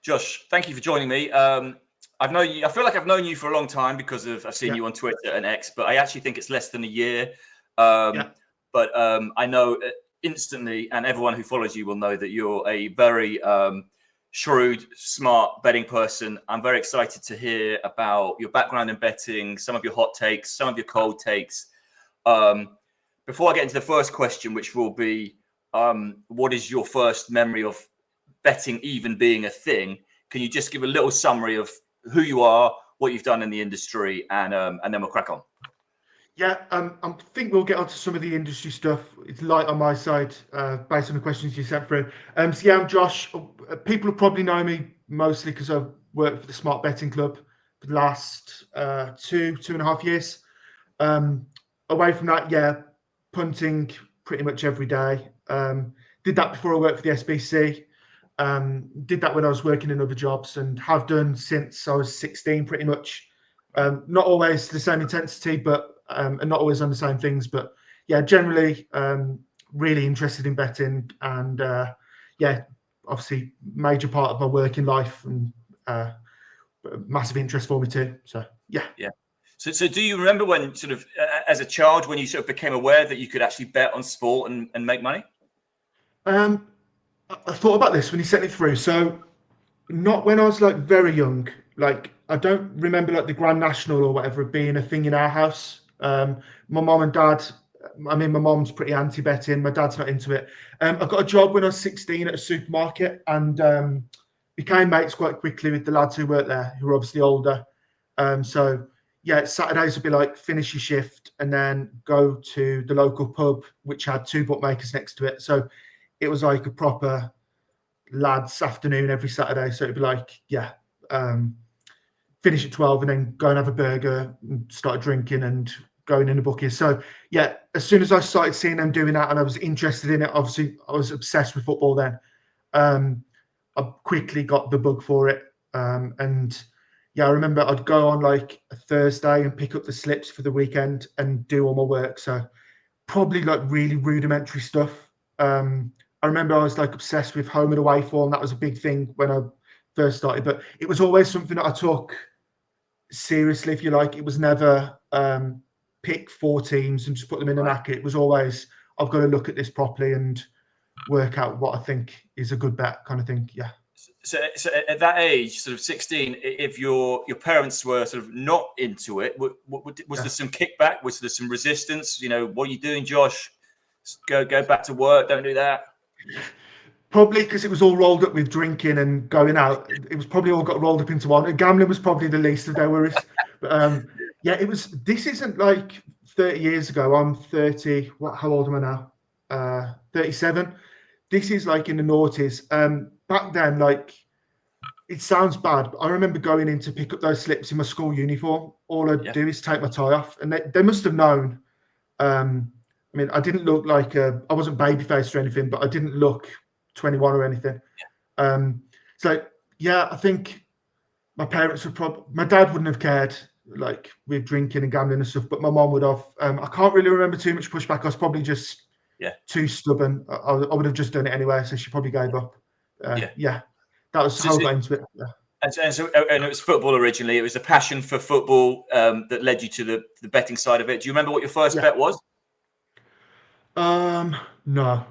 Josh, thank you for joining me. I've known you. I feel like I've known you for a long time because I've seen you on Twitter and X, but I actually think it's less than a year. But I know instantly, and everyone who follows you will know that you're a very shrewd, smart betting person. I'm very excited to hear about your background in betting, some of your hot takes, some of your cold takes. Before I get into the first question, which will be, what is your first memory of betting even being a thing? Can you just give a little summary of who you are, what you've done in the industry, and then we'll crack on. Yeah, I think we'll get onto some of the industry stuff. It's light on my side, based on the questions you sent through. So yeah, I'm Josh. People will probably know me mostly because I've worked for the Smart Betting Club for the last 2.5 years. Away from that, yeah, punting pretty much every day. Did that before I worked for the SBC. Did that when I was working in other jobs, and have done since I was 16 pretty much. Not always the same intensity, but and not always on the same things, but yeah, generally really interested in betting, and yeah, obviously major part of my working life, and massive interest for me too. So yeah. So do you remember when sort of as a child when you sort of became aware that you could actually bet on sport and make money? I thought about this when you sent it through. So not when I was like very young. Like I don't remember like the Grand National or whatever being a thing in our house. My mom and dad. I mean, my mom's pretty anti-betting. My dad's not into it. I got a job when I was 16 at a supermarket, and became mates quite quickly with the lads who worked there, who were obviously older. So yeah, Saturdays would be like finish your shift and then go to the local pub, which had two bookmakers next to it. So it was like a proper lads afternoon every Saturday. So it'd be like, finish at 12 and then go and have a burger and start drinking and going in the bookies. So yeah, as soon as I started seeing them doing that and I was interested in it, obviously I was obsessed with football then. I quickly got the bug for it. And yeah, I remember I'd go on like a Thursday and pick up the slips for the weekend and do all my work. So probably like really rudimentary stuff. I remember I was like obsessed with home and away form. That was a big thing when I first started, but it was always something that I took seriously, if you like. It was never pick 4 teams and just put them in an ACCA. It was always, I've got to look at this properly and work out what I think is a good bet kind of thing. Yeah. So at that age, sort of 16, if your parents were sort of not into it, was there some kickback? Was there some resistance? You know, what are you doing, Josh? Go back to work. Don't do that. Probably because it was all rolled up with drinking and going out. It was probably all got rolled up into one. Gambling was probably the least of their worries. But yeah, it was. This isn't like 30 years ago. I'm 30. How old am I now? 37. This is like in the noughties. Back then, like, it sounds bad, but I remember going in to pick up those slips in my school uniform. All I'd do is take my tie off, and they must have known. I mean, I didn't look like I wasn't baby faced or anything, but I didn't look 21 or anything. So yeah, I think my parents would my dad wouldn't have cared, like with drinking and gambling and stuff, but my mom would have. I can't really remember too much pushback. I was probably just too stubborn. I would have just done it anyway, so she probably gave up. Yeah, that was how I got into it. Yeah. And it was football originally. It was a passion for football that led you to the betting side of it. Do you remember what your first bet was? No.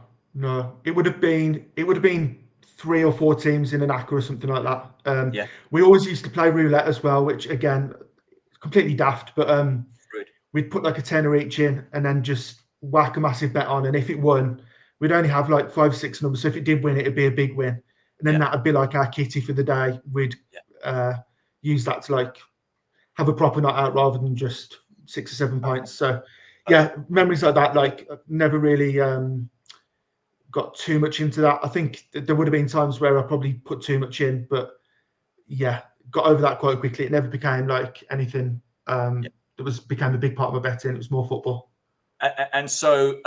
It would have been 3 or 4 teams in an ACCA or something like that. We always used to play roulette as well, which again, completely daft. But we'd put like a tenner each in and then just whack a massive bet on. And if it won, we'd only have like 5 or 6 numbers. So if it did win, it'd be a big win. And then that'd be like our kitty for the day. We'd use that to like have a proper night out rather than just 6 or 7 pints. So yeah, memories like that. Like I've never really got too much into that. I think there would have been times where I probably put too much in, but yeah, got over that quite quickly. It never became like anything that became a big part of my betting. It was more football. And so,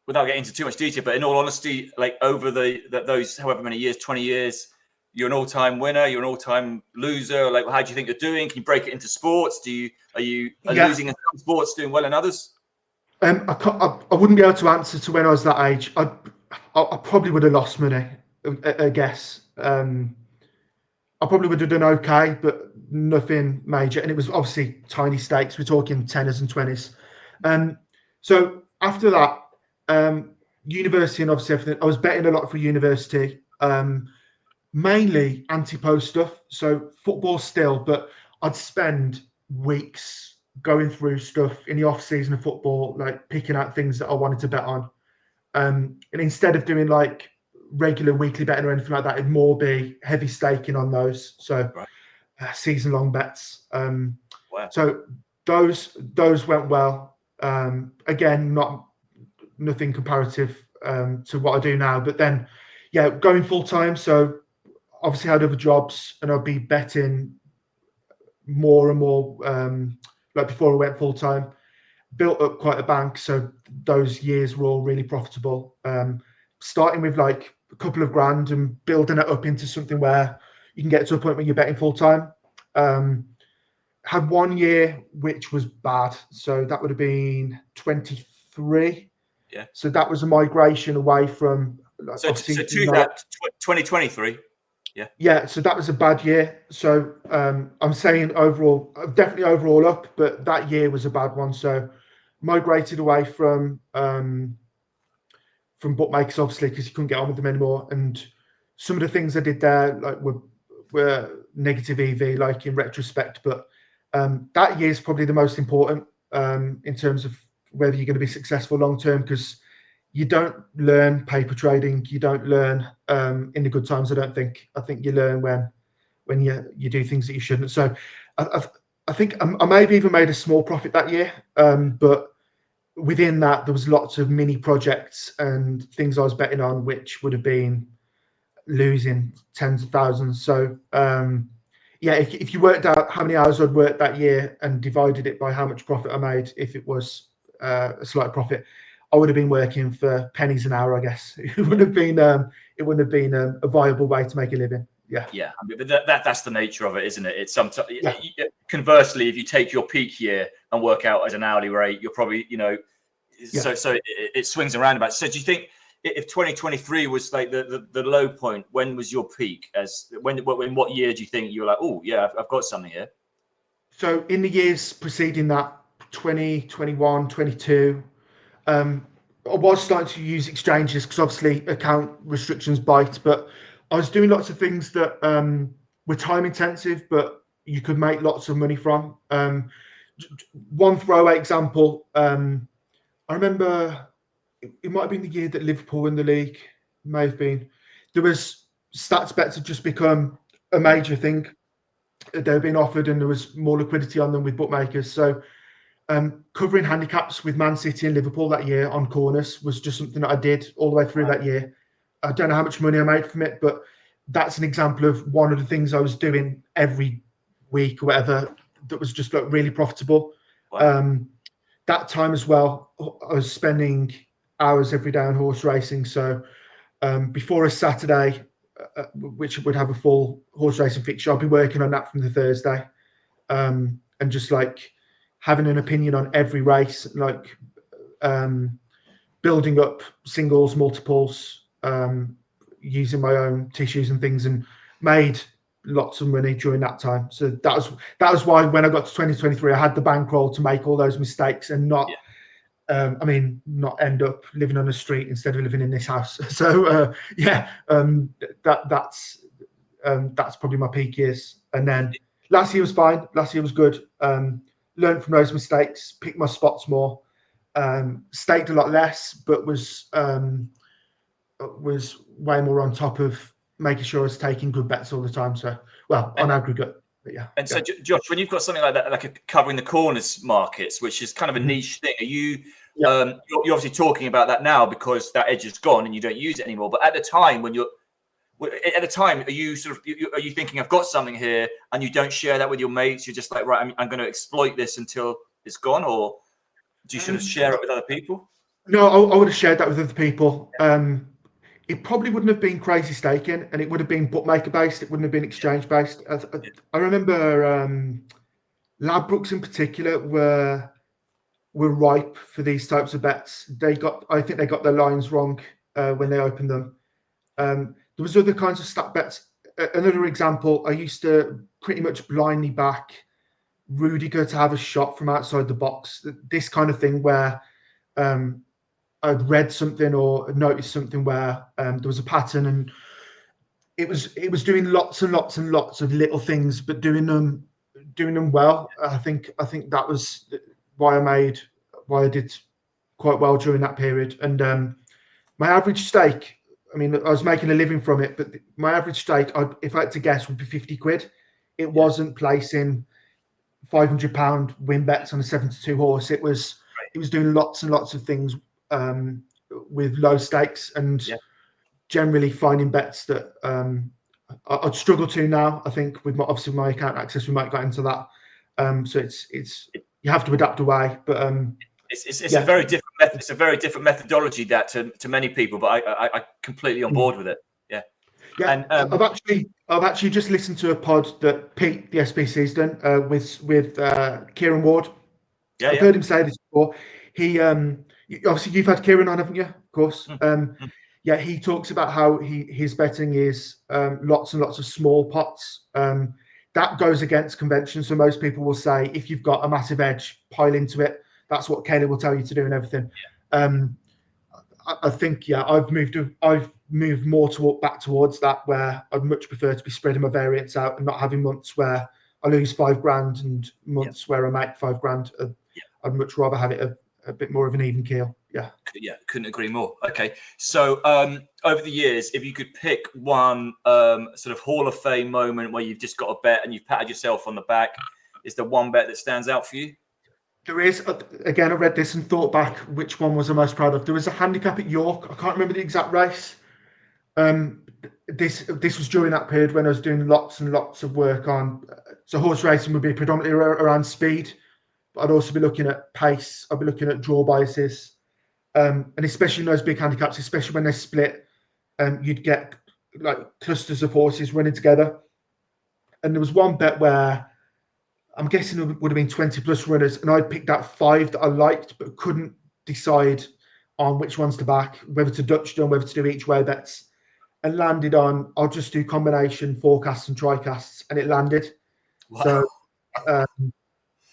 without getting into too much detail, but in all honesty, like over those however many years, 20 years, you're an all-time winner. You're an all-time loser. Like, how do you think you're doing? Can you break it into sports? Are you losing in some sports, doing well in others? I wouldn't be able to answer to when I was that age. I probably would have lost money, I guess. I probably would have done okay, but nothing major. And it was obviously tiny stakes. We're talking teners and 20s. So after that, university and obviously everything, I was betting a lot for university, mainly anti-post stuff. So football still, but I'd spend weeks going through stuff in the off season of football, like picking out things that I wanted to bet on. And instead of doing like regular weekly betting or anything like that, it'd more be heavy staking on those. So Right. season long bets. Wow. So those went well. Again, nothing comparative to what I do now. But then, yeah, going full time. So obviously I had other jobs, and I'd be betting more and more. Like before I went full time, built up quite a bank. So those years were all really profitable. Starting with like a couple of grand and building it up into something where you can get to a point where you're betting full time. Had 1 year which was bad, so that would have been 23. Yeah. So that was a migration away from So obviously to that 2023. Yeah. Yeah, so that was a bad year. So I'm saying overall, definitely overall up, but that year was a bad one. So migrated away from bookmakers, obviously, because you couldn't get on with them anymore. And some of the things I did there like were negative EV, like in retrospect. But that year is probably the most important in terms of whether you're going to be successful long term, because you don't learn paper trading. You don't learn in the good times. I think you learn when you do things that you shouldn't. So I think I may have even made a small profit that year, but within that there was lots of mini projects and things I was betting on, which would have been losing tens of thousands. So yeah, if you worked out how many hours I'd worked that year and divided it by how much profit I made, if it was a slight profit, I would have been working for pennies an hour, I guess. It wouldn't have been a viable way to make a living. Yeah. Yeah. I mean, but that's the nature of it, isn't it? It's sometimes Yeah. Conversely, if you take your peak year and work out as an hourly rate, you're probably, so it swings around about. So do you think if 2023 was like the low point, when was your peak? In what year do you think you were like, oh yeah, I've got something here? So in the years preceding that, 2021, 22, I was starting to use exchanges because obviously account restrictions bite, but I was doing lots of things that were time intensive, but you could make lots of money from. One throwaway example, I remember it might have been the year that Liverpool won the league, may have been. There was stats bets had just become a major thing. They were being offered, and there was more liquidity on them with bookmakers. So covering handicaps with Man City and Liverpool that year on corners was just something that I did all the way through that year. I don't know how much money I made from it, but that's an example of one of the things I was doing every week or whatever that was just like really profitable. Wow. That time as well, I was spending hours every day on horse racing. So before a Saturday, which would have a full horse racing fixture, I'll be working on that from the Thursday, and just like having an opinion on every race, like building up singles, multiples, using my own tissues and things, and made lots of money during that time. So that was why when I got to 2023, I had the bankroll to make all those mistakes and not. Not end up living on the street instead of living in this house. So that's probably my peak years. And then last year was fine. Last year was good. Learned from those mistakes, picked my spots more, staked a lot less, but was way more on top of making sure I was taking good bets all the time. So, on aggregate. But yeah. And so, Josh, when you've got something like that, like covering the corners markets, which is kind of a niche thing, are you? You're obviously talking about that now because that edge is gone and you don't use it anymore. But at the time, are you are you thinking I've got something here and you don't share that with your mates? You're just like, right, I'm going to exploit this until it's gone, or do you sort of share it with other people? No, I would have shared that with other people. It probably wouldn't have been crazy staking, and it would have been bookmaker based. It wouldn't have been exchange based. I remember Ladbrokes in particular were ripe for these types of bets. I think they got their lines wrong when they opened them. There was other kinds of stack bets. another example, I used to pretty much blindly back Rudiger to have a shot from outside the box. This kind of thing where I'd read something or noticed something where there was a pattern, and it was doing lots and lots and lots of little things, but doing them well. I think that was why I did quite well during that period. And my average stake, I mean, I was making a living from it, but my average stake, if I had to guess, would be 50 quid. It wasn't placing £500 win bets on a 7-2 horse. It was doing lots and lots of things with low stakes, and generally finding bets that I'd struggle to now. I think with my account access, we might get into that. So it's you have to adapt away, but it's a very different method. It's a very different methodology that to many people, but I completely on board with it. Yeah. Yeah, and I've actually just listened to a pod that Pete, the SBC's done with Kieran Ward. Yeah, I've heard him say this before. He obviously you've had Kieran on, haven't you? Of course. Yeah, he talks about how his betting is lots and lots of small pots. That goes against convention. So most people will say if you've got a massive edge, pile into it. That's what Kayla will tell you to do and everything. I think I've moved more back towards that, where I'd much prefer to be spreading my variance out and not having months where I lose $5,000 and months where I make $5,000. I'd much rather have it a bit more of an even keel. Yeah, couldn't agree more. Okay, so over the years, if you could pick one sort of Hall of Fame moment where you've just got a bet and you've patted yourself on the back, is there one bet that stands out for you? There is. Again, I read this and thought back which one was I most proud of. There was a handicap at York. I can't remember the exact race. This was during that period when I was doing lots and lots of work on. So horse racing would be predominantly around speed, but I'd also be looking at pace. I'd be looking at draw biases, and especially in those big handicaps, especially when they split, you'd get like clusters of horses running together. And there was one bet where I'm guessing it would have been 20 plus runners, and I picked out 5 that I liked but couldn't decide on which ones to back, whether to Dutch them, whether to do each way bets, and landed on I'll just do combination forecasts and tricasts, and it landed. Wow. So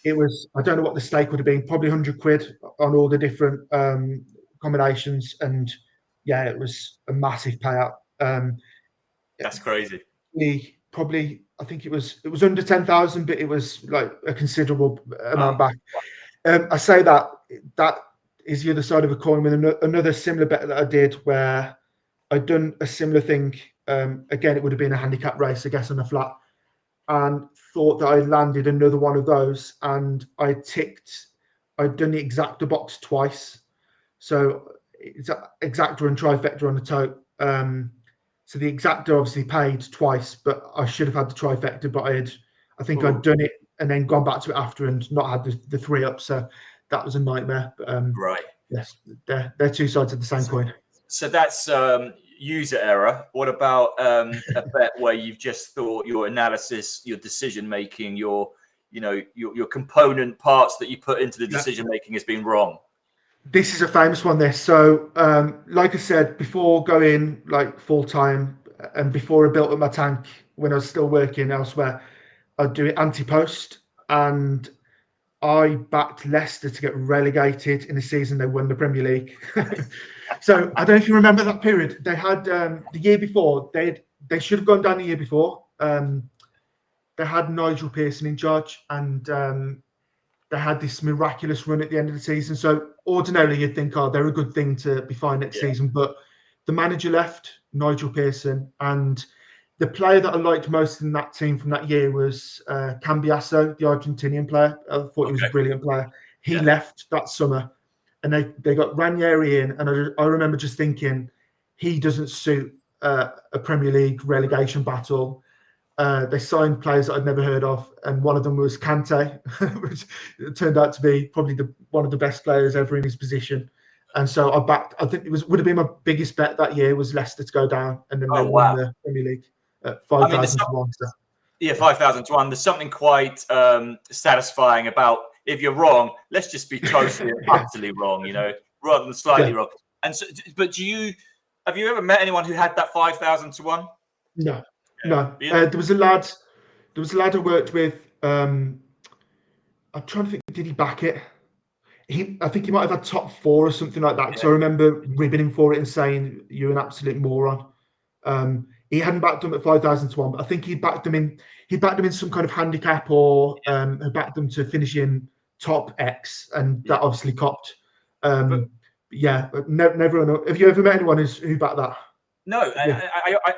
it was, I don't know what the stake would have been, probably 100 quid on all the different combinations, and yeah, it was a massive payout. That's crazy. Probably I think it was under 10,000, but it was like a considerable amount back. I say that is the other side of a coin with another similar bet that I did, where I'd done a similar thing. Again, it would have been a handicap race, I guess, on a flat, and thought that I landed another one of those, and I'd done the exacta box twice. So it's exacta and trifecta on the tote. So the exacta obviously paid twice, but I should have had the trifecta, but I think I'd done it and then gone back to it after and not had the 3 up. So that was a nightmare. But, right. Yes, they're two sides of the same coin. So that's user error. What about a bet where you've just thought your analysis, your decision making, your component parts that you put into the decision making has been wrong? This is a famous one, this. So, like I said, before going like full time and before I built up my tank when I was still working elsewhere, I'd do it anti-post, and I backed Leicester to get relegated in the season they won the Premier League. So I don't know if you remember that period. They had the year before, they should have gone down the year before. They had Nigel Pearson in charge, and they had this miraculous run at the end of the season. So ordinarily you'd think, they're a good thing to be fine next season. But the manager left, Nigel Pearson, and the player that I liked most in that team from that year was Cambiasso, the Argentinian player. I thought he was a brilliant player. He left that summer, and they got Ranieri in, and I remember just thinking, he doesn't suit a Premier League relegation battle. They signed players that I'd never heard of, and one of them was Kante, which turned out to be probably one of the best players ever in his position. And so I think would have been my biggest bet that year was Leicester to go down, and then they won the Premier League at 5,000 to 1. So. Yeah, 5,000 to 1. There's something quite satisfying about, if you're wrong, let's just be totally and utterly wrong, rather than slightly wrong. And so, but have you ever met anyone who had that 5,000 to 1? No. No. Yeah. There was a lad. There was a lad I worked with. I'm trying to think. Did he back it? I think he might have had top 4 or something like that. Because I remember ribbing him for it and saying, "You're an absolute moron." He hadn't backed them at 5,000 to 1, but I think he backed them in. He backed them in some kind of handicap, or had backed them to finish in top X, and that obviously copped. But Never. Have you ever met anyone who backed that? no,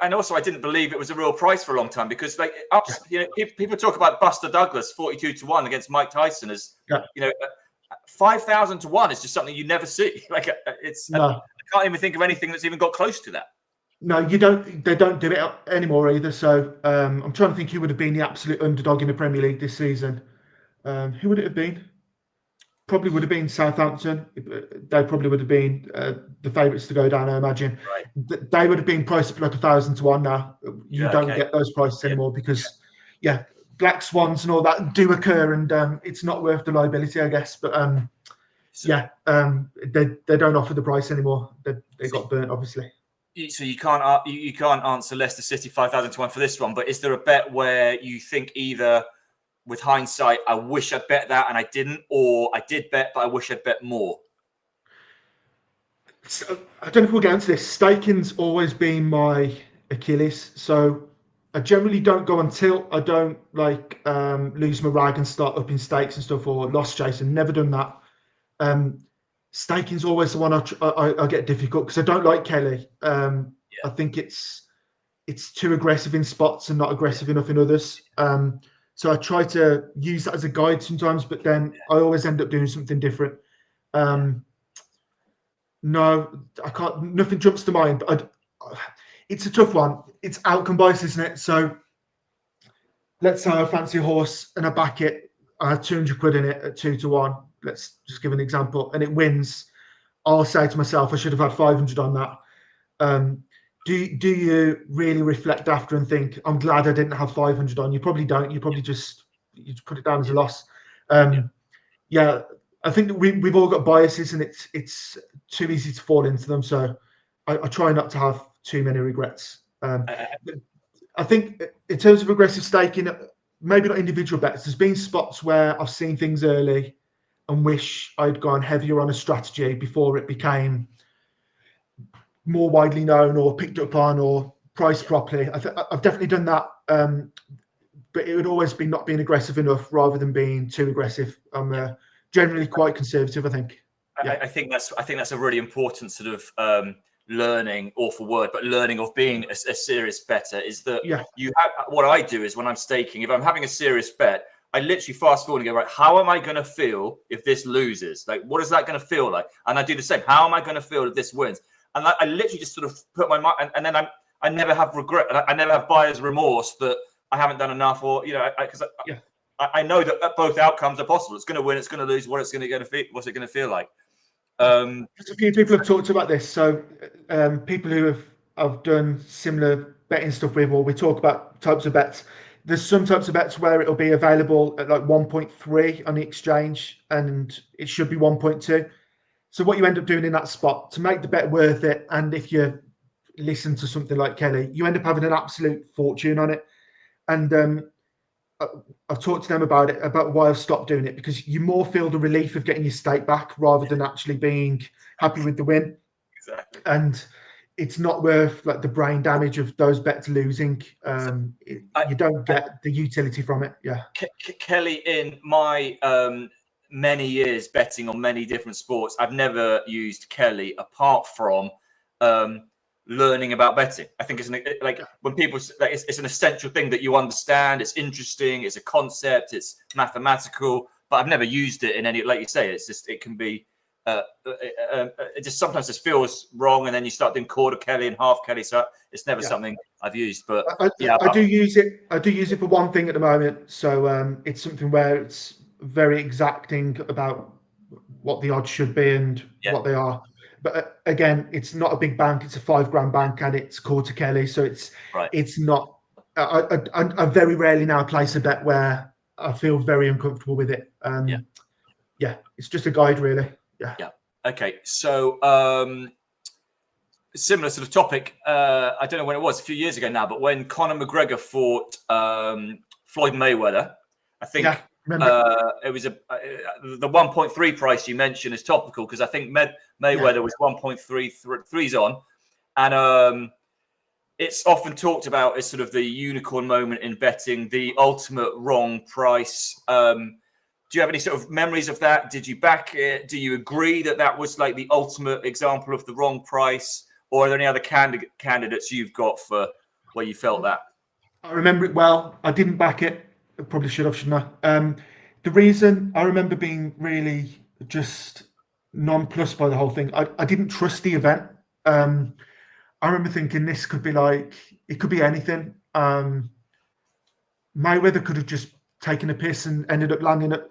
and also I didn't believe it was a real price for a long time, because like people talk about Buster Douglas 42 to 1 against Mike Tyson as 5,000 to 1 is just something you never see. Like I can't even think of anything that's even got close to that. No, you don't. They don't do it anymore either. So I'm trying to think who would have been the absolute underdog in the Premier League this season. Who would it have been? Probably would have been Southampton. They probably would have been the favourites to go down, I imagine. Right. They would have been priced up like 1,000 to 1 now. You don't get those prices anymore because, black swans and all that do occur, and it's not worth the liability, I guess. But they don't offer the price anymore. They got burnt, obviously. So you can't answer Leicester City 5,000 to 1 for this one. But is there a bet where you think either, with hindsight, I wish I'd bet that and I didn't, or I did bet but I wish I'd bet more? So, I don't know if we'll get into this. Staking's always been my Achilles. So I generally don't go until I don't lose my rag and start upping stakes and stuff, or loss chasing. Never done that. Staking's always the one I get difficult because I don't like Kelly. I think it's too aggressive in spots and not aggressive enough in others. So I try to use that as a guide sometimes, but then I always end up doing something different. No, I can't. Nothing jumps to mind. But it's a tough one. It's outcome bias, isn't it? So let's say I fancy a horse and I back it. I have 200 quid in it at 2 to 1. Let's just give an example, and it wins. I'll say to myself, I should have had 500 on that. Do you really reflect after and think, I'm glad I didn't have 500 on? You probably don't. You probably just put it down as a loss. I think that we've all got biases, and it's too easy to fall into them. So I try not to have too many regrets. I think in terms of aggressive staking, maybe not individual bets. There's been spots where I've seen things early and wish I'd gone heavier on a strategy before it became more widely known or picked up on or priced properly. I've definitely done that, but it would always be not being aggressive enough rather than being too aggressive. I'm generally quite conservative, I think. I think that's a really important sort of learning, awful word, but learning of being a serious bettor is that you have. What I do is when I'm staking, if I'm having a serious bet, I literally fast forward and go, right, how am I going to feel if this loses? Like, what is that going to feel like? And I do the same. How am I going to feel if this wins? And I literally just sort of put my mind, and then I never have regret. I never have buyer's remorse that I haven't done enough, or because I know that both outcomes are possible. It's going to win, it's going to lose. What's it going to feel like? There's a few people have talked about this. So people who have done similar betting stuff with, or we talk about types of bets. There's some types of bets where it'll be available at like 1.3 on the exchange, and it should be 1.2. So what you end up doing in that spot to make the bet worth it, and if you listen to something like Kelly, you end up having an absolute fortune on it. And I've talked to them about it, about why I've stopped doing it, because you more feel the relief of getting your stake back rather than actually being happy with the win. Exactly. And it's not worth like the brain damage of those bets losing. You don't get the utility from it. Yeah. Kelly, in my many years betting on many different sports, I've never used Kelly apart from learning about betting. I think it's when people it's an essential thing that you understand. It's interesting. It's a concept. It's mathematical. But I've never used it in any, like you say. It's just it can be. It just sometimes just feels wrong, and then you start doing quarter Kelly and half Kelly. So it's never something I've used. But I do use it. I do use it for one thing at the moment. So it's something where it's very exacting about what the odds should be and what they are. But again, it's not a big bank. It's a $5,000 bank, and it's quarter Kelly. So it's not. I very rarely now place a bet where I feel very uncomfortable with it. It's just a guide, really. Yeah. Okay. So similar sort of topic. I don't know when it was, a few years ago now, but when Conor McGregor fought Floyd Mayweather, I think it was the 1.3 price you mentioned is topical because I think Mayweather was 1.33 on, and it's often talked about as sort of the unicorn moment in betting, the ultimate wrong price. Do you have any sort of memories of that? Did you back it? Do you agree that that was like the ultimate example of the wrong price? Or are there any other candidates you've got for where you felt that? I remember it well. I didn't back it. I probably should have, shouldn't I? The reason I remember being really just nonplussed by the whole thing, I didn't trust the event. I remember thinking this could be like, it could be anything. Mayweather could have just taken a piss and ended up landing at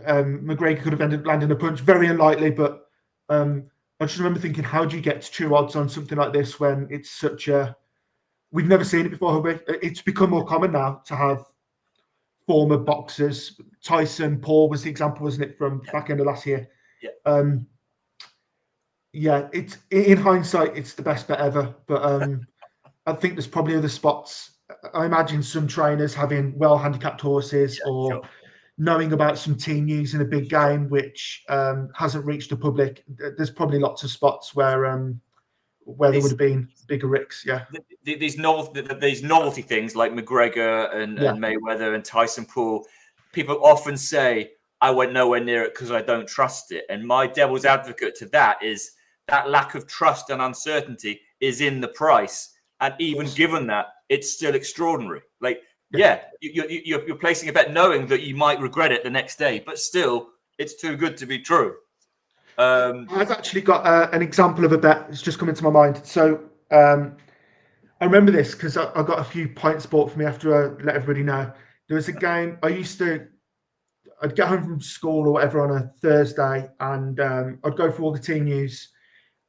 McGregor could have ended up landing a punch. Very unlikely, but I just remember thinking, how do you get to true odds on something like this when it's such a... We've never seen it before, have we? It's become more common now to have former boxers. Tyson, Paul was the example, wasn't it, from back end of last year? Yeah. It's in hindsight, it's the best bet ever. But I think there's probably other spots. I imagine some trainers having well handicapped horses or knowing about some team news in a big game which hasn't reached the public. There's probably lots of spots where there would have been bigger risks. Yeah, these novelty things like McGregor and Mayweather and Tyson Poole, people often say I went nowhere near it because I don't trust it. And my devil's advocate to that is that lack of trust and uncertainty is in the price. And even given that, it's still extraordinary. Like, you're placing a bet knowing that you might regret it the next day, but still, it's too good to be true. I've actually got an example of a bet that's just come into my mind. So I remember this because I got a few points bought for me after I let everybody know. There was a game I'd get home from school or whatever on a Thursday, and I'd go through all the team news.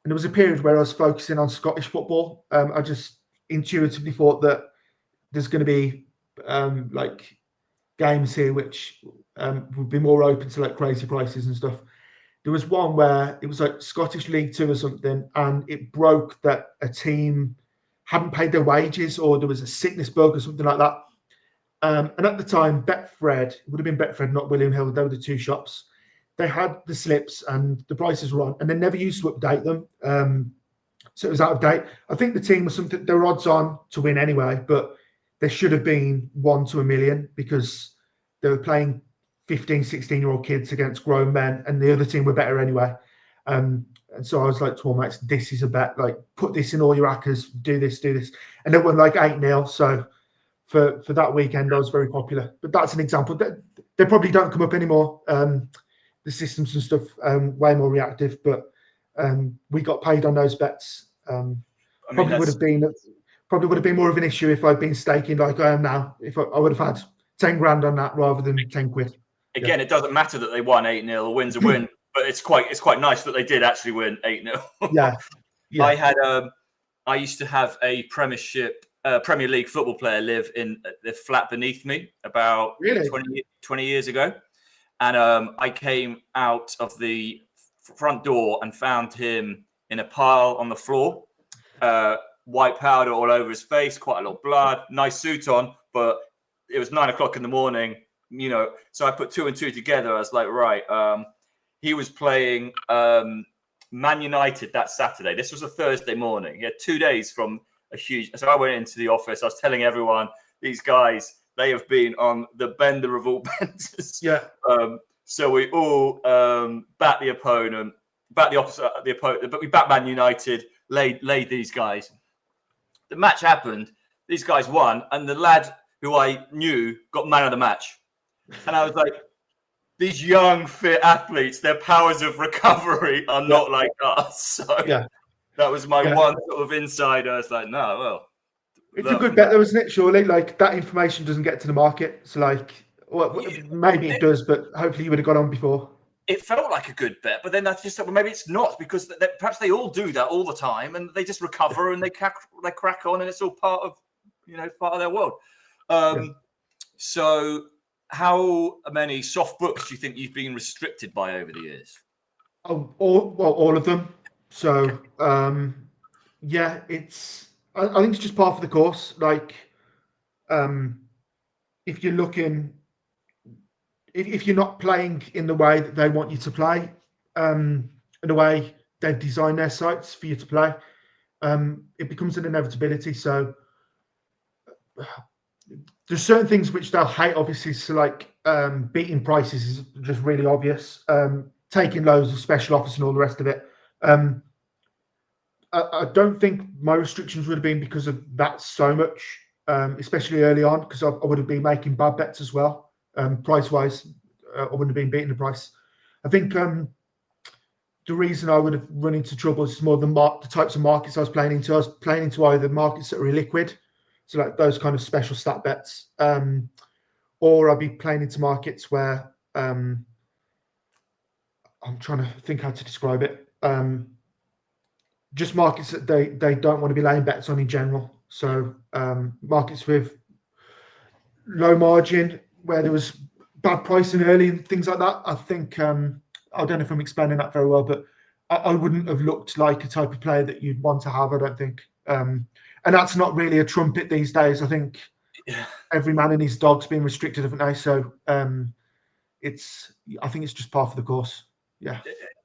And there was a period where I was focusing on Scottish football. I just intuitively thought that there's going to be like games here which would be more open to like crazy prices and stuff. There was one where it was like Scottish League Two or something, and it broke that a team hadn't paid their wages or there was a sickness bug or something like that. And at the time, Betfred, it would have been Betfred, not William Hill. They were the two shops. They had the slips and the prices were on, and they never used to update them. So it was out of date. I think the team was something, they were odds on to win anyway, but they should have been 1 to a million because they were playing 15, 16-year-old kids against grown men, and the other team were better anyway. And so I was like to all mates, this is a bet. Like, put this in all your hackers, do this. And they won like 8-0. So for that weekend, I was very popular. But that's an example. They probably don't come up anymore. The systems and stuff way more reactive, but we got paid on those bets. Probably would have been more of an issue if I'd been staking like I am now. If I would have had 10 grand on that rather than 10 quid. Again, it doesn't matter that they won 8-0. A win's a win, but it's quite nice that they did actually win 8-0. Yeah. I used to have a Premier League football player live in the flat beneath me about 20 years ago. And I came out of the front door and found him in a pile on the floor, white powder all over his face, quite a lot of blood, nice suit on, but it was 9 o'clock in the morning, so I put 2 and 2 together. I was like, right. He was playing Man United that Saturday. This was a Thursday morning. He had 2 days from a huge... So I went into the office. I was telling everyone, these guys... They have been on the bender of all benders. Yeah. So we all bat the opponent, bat the opponent, but we bat Man United, laid these guys. The match happened. These guys won, and the lad who I knew got man of the match. And I was like, these young, fit athletes, their powers of recovery are not like us. So that was my one sort of insider. I was like, no, well. It's a good bet though, isn't it? Surely, like, that information doesn't get to the market. So, like, maybe it does, but hopefully you would have got on before. It felt like a good bet, but then I just thought, well, maybe it's not, because perhaps they all do that all the time, and they just recover and they crack on, and it's all part of their world. So, how many soft books do you think you've been restricted by over the years? All of them. So. yeah, I think it's just par for the course. Like, if you're looking, if you're not playing in the way that they want you to play, in the way they've designed their sites for you to play, it becomes an inevitability. So there's certain things which they'll hate, obviously. So like beating prices is just really obvious. Taking loads of special offers and all the rest of it. Um, I don't think my restrictions would have been because of that so much, especially early on, because I would have been making bad bets as well. Price wise, I wouldn't have been beating the price. I think the reason I would have run into trouble is more the types of markets I was playing into. I was playing into either markets that are illiquid, so like those kind of special stat bets, or I'd be playing into markets where I'm trying to think how to describe it. Just markets that they don't want to be laying bets on in general. So markets with low margin where there was bad pricing early and things like that. I think I don't know if I'm explaining that very well, but I wouldn't have looked like a type of player that you'd want to have. I don't think, and that's not really a trumpet these days. I think every man and his dog's being restricted, haven't they? So I think it's just par for the course. Yeah.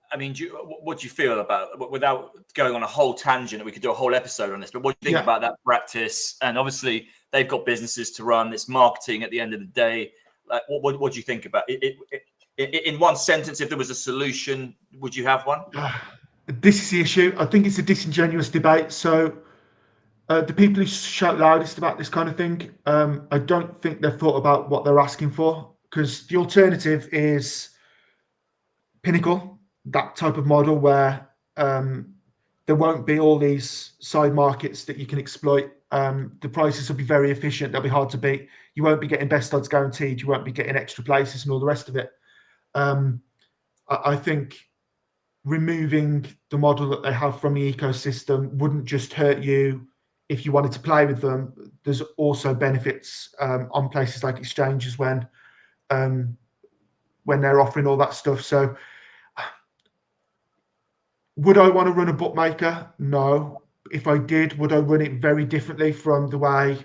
I mean, what do you feel about, without going on a whole tangent, we could do a whole episode on this, but what do you think about that practice? And obviously, they've got businesses to run, it's marketing at the end of the day. Like, what do you think about it? In one sentence, if there was a solution, would you have one? This is the issue. I think it's a disingenuous debate. So the people who shout loudest about this kind of thing, I don't think they've thought about what they're asking for, because the alternative is Pinnacle, that type of model where there won't be all these side markets that you can exploit. The prices will be very efficient. They'll be hard to beat. You won't be getting best odds guaranteed. You won't be getting extra places and all the rest of it. I think removing the model that they have from the ecosystem wouldn't just hurt you if you wanted to play with them. There's also benefits on places like exchanges when they're offering all that stuff. So would I want to run a bookmaker? No. If I did, would I run it very differently from the way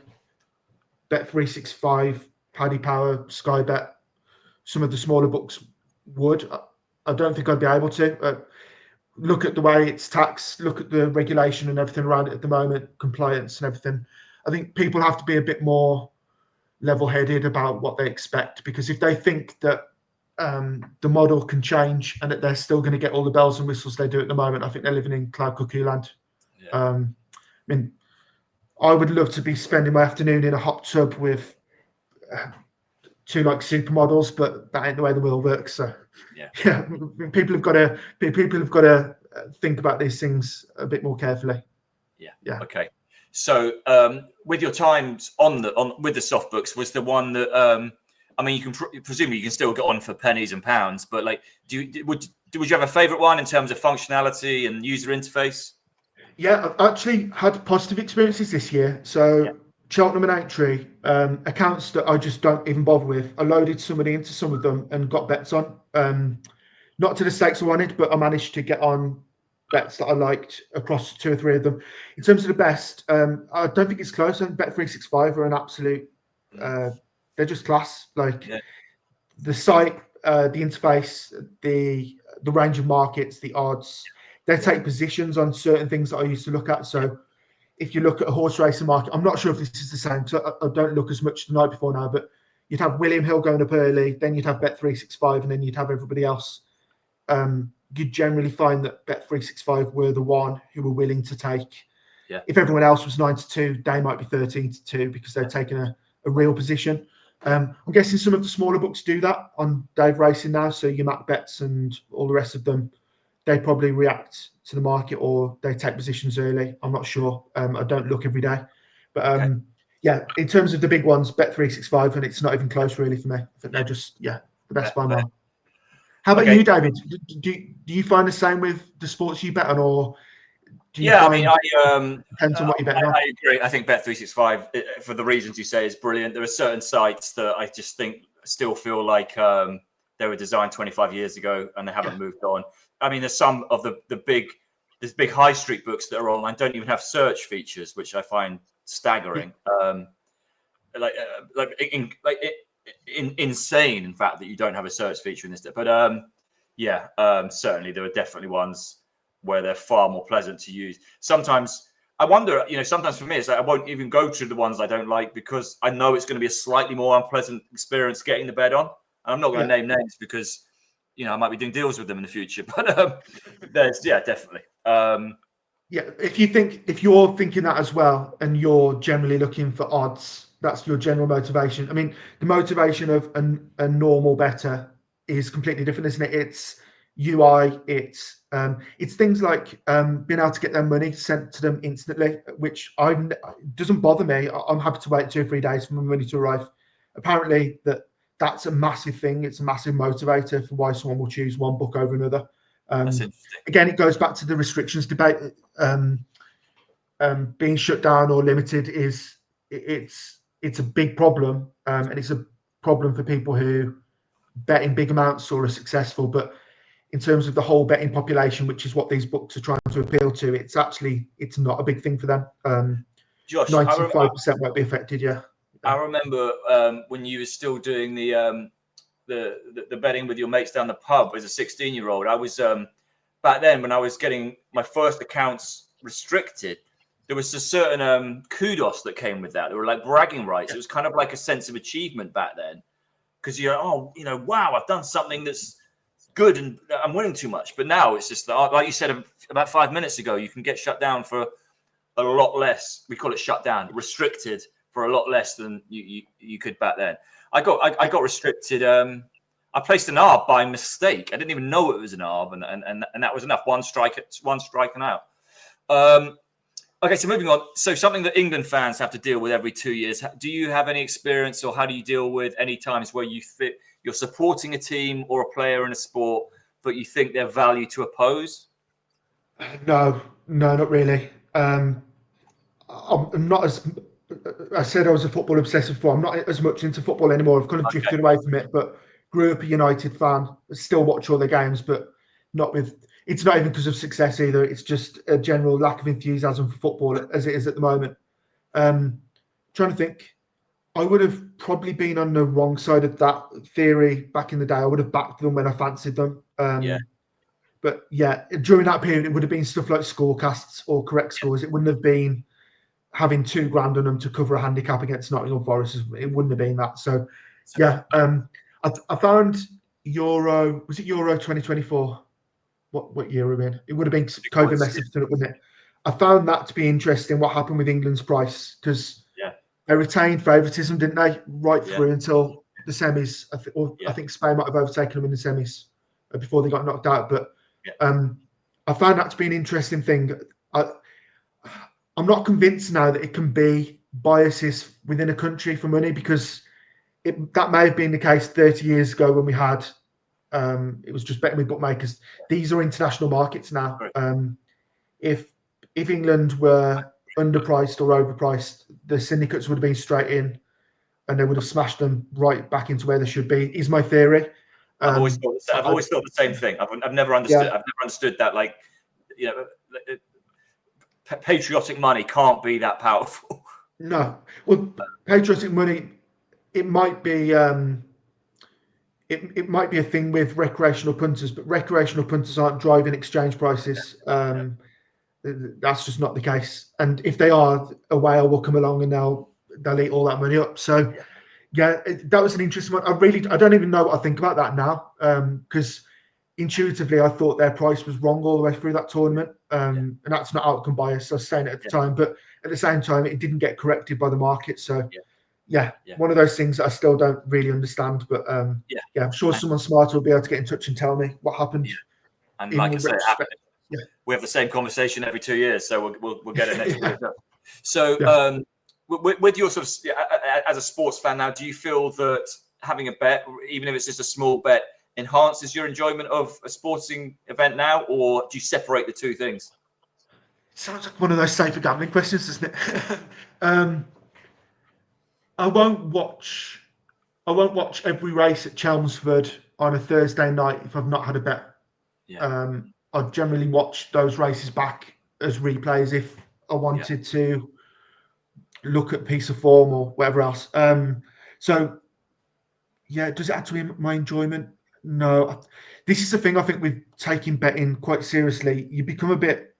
Bet365, Paddy Power, Sky Bet, some of the smaller books would? I don't think I'd be able to. Look at the way it's taxed, look at the regulation and everything around it at the moment, compliance and everything. I think people have to be a bit more level-headed about what they expect, because if they think that the model can change and that they're still going to get all the bells and whistles they do at the moment, I think they're living in cloud cuckoo land. Yeah. I mean, I would love to be spending my afternoon in a hot tub with two like supermodels, but that ain't the way the world works. So yeah, people have got to think about these things a bit more carefully. Yeah. Okay. So with your times with the soft books, was the one that I mean, you can presumably you can still get on for pennies and pounds, but like, would you have a favorite one in terms of functionality and user interface? Yeah, I've actually had positive experiences this year. So Cheltenham and Aintree, accounts that I just don't even bother with. I loaded somebody into some of them and got bets on. Not to the stakes I wanted, but I managed to get on bets that I liked across two or three of them. In terms of the best, I don't think it's close. I think Bet365 are an absolute. They're just class. Like the site, the interface, the range of markets, the odds. They take positions on certain things that I used to look at. So if you look at a horse racing market, I'm not sure if this is the same. So I don't look as much the night before now, but you'd have William Hill going up early, then you'd have Bet365, and then you'd have everybody else. You'd generally find that Bet365 were the one who were willing to take. Yeah. If everyone else was 9-2, they might be 13-2 because they've taken a real position. I'm guessing some of the smaller books do that on Dave Racing now. So your MacBets and all the rest of them, they probably react to the market or they take positions early. I'm not sure. I don't look every day. But yeah, in terms of the big ones, Bet365, and it's not even close really for me. I think they're just, the best by now. How about you, David? Do you find the same with the sports you bet on, or do you find depends on what you bet on? I agree. I think Bet365, for the reasons you say, is brilliant. There are certain sites that I just think still feel like they were designed 25 years ago and they haven't moved on. I mean, there's some of the big there's big high street books that are online don't even have search features, which I find staggering. Insane, in fact, that you don't have a search feature in this. But certainly there are definitely ones where they're far more pleasant to use. Sometimes I wonder, sometimes for me, it's like I won't even go to the ones I don't like because I know it's going to be a slightly more unpleasant experience getting the bet on. And I'm not going to name names because, I might be doing deals with them in the future. But definitely. If you're thinking that as well, and you're generally looking for odds, that's your general motivation. I mean, the motivation of a normal bettor is completely different, isn't it? It's UI, it's things like being able to get their money sent to them instantly, which doesn't bother me. I'm happy to wait 2 or 3 days for my money to arrive. Apparently, that's a massive thing. It's a massive motivator for why someone will choose one book over another. Again, it goes back to the restrictions debate. Being shut down or limited it's a big problem, and it's a problem for people who bet in big amounts or are successful. But in terms of the whole betting population, which is what these books are trying to appeal to, it's not a big thing for them. Josh, 95% won't be affected. Yeah, I remember when you were still doing the betting with your mates down the pub as a 16-year-old. I was back then when I was getting my first accounts restricted. There was a certain kudos that came with that. There were like bragging rights. It was kind of like a sense of achievement back then, because wow, I've done something that's good and I'm winning too much. But now it's just like you said about 5 minutes ago, you can get shut down for a lot less. We call it shut down, restricted for a lot less than you could back then. I got restricted. I placed an ARB by mistake. I didn't even know it was an ARB, and that was enough. One strike and out. Okay, so moving on. So something that England fans have to deal with every 2 years. Do you have any experience, or how do you deal with any times where you're supporting a team or a player in a sport, but you think they're value to oppose? No, not really. I'm not as. I said I was a football obsessive before. I'm not as much into football anymore. I've kind of drifted away from it, but grew up a United fan. Still watch all their games, but not with. It's not even because of success either. It's just a general lack of enthusiasm for football as it is at the moment. Trying to think, I would have probably been on the wrong side of that theory back in the day. I would have backed them when I fancied them. But during that period, it would have been stuff like scorecasts or correct scores. It wouldn't have been having $2,000 on them to cover a handicap against Nottingham Forest. It wouldn't have been that. So, I found Euro. Was it Euro 2024? What year we're in? It would have been COVID messed everything up, wouldn't it? I found that to be interesting. What happened with England's price, because they retained favouritism, didn't they, right through until the semis? I think Spain might have overtaken them in the semis before they got knocked out. But I found that to be an interesting thing. I'm not convinced now that it can be biases within a country for money, because that may have been the case 30 years ago when we had it was just betting with bookmakers. These are international markets now. If England were underpriced or overpriced, the syndicates would have been straight in, and they would have smashed them right back into where they should be. Is my theory. I've always thought the same thing. I've never understood. I've never understood that. Like, patriotic money can't be that powerful. No, well, patriotic money. It might be. It might be a thing with recreational punters, but recreational punters aren't driving exchange prices. That's just not the case. And if they are, a whale will come along and they'll eat all that money up. So, that was an interesting one. I don't even know what I think about that now, because intuitively I thought their price was wrong all the way through that tournament, and that's not outcome bias. I was saying it at the time, but at the same time, it didn't get corrected by the market. So. One of those things that I still don't really understand, but I'm sure someone smarter will be able to get in touch and tell me what happened. And like I said, we have the same conversation every 2 years, so we'll get it next year. So, with your sort of as a sports fan now, do you feel that having a bet, even if it's just a small bet, enhances your enjoyment of a sporting event now, or do you separate the two things? Sounds like one of those safer gambling questions, doesn't it? I won't watch every race at Chelmsford on a Thursday night if I've not had a bet. I'd generally watch those races back as replays if I wanted to look at piece of form or whatever else. So yeah, does it add to my enjoyment? No. This is the thing I think with taking betting quite seriously. You become a bit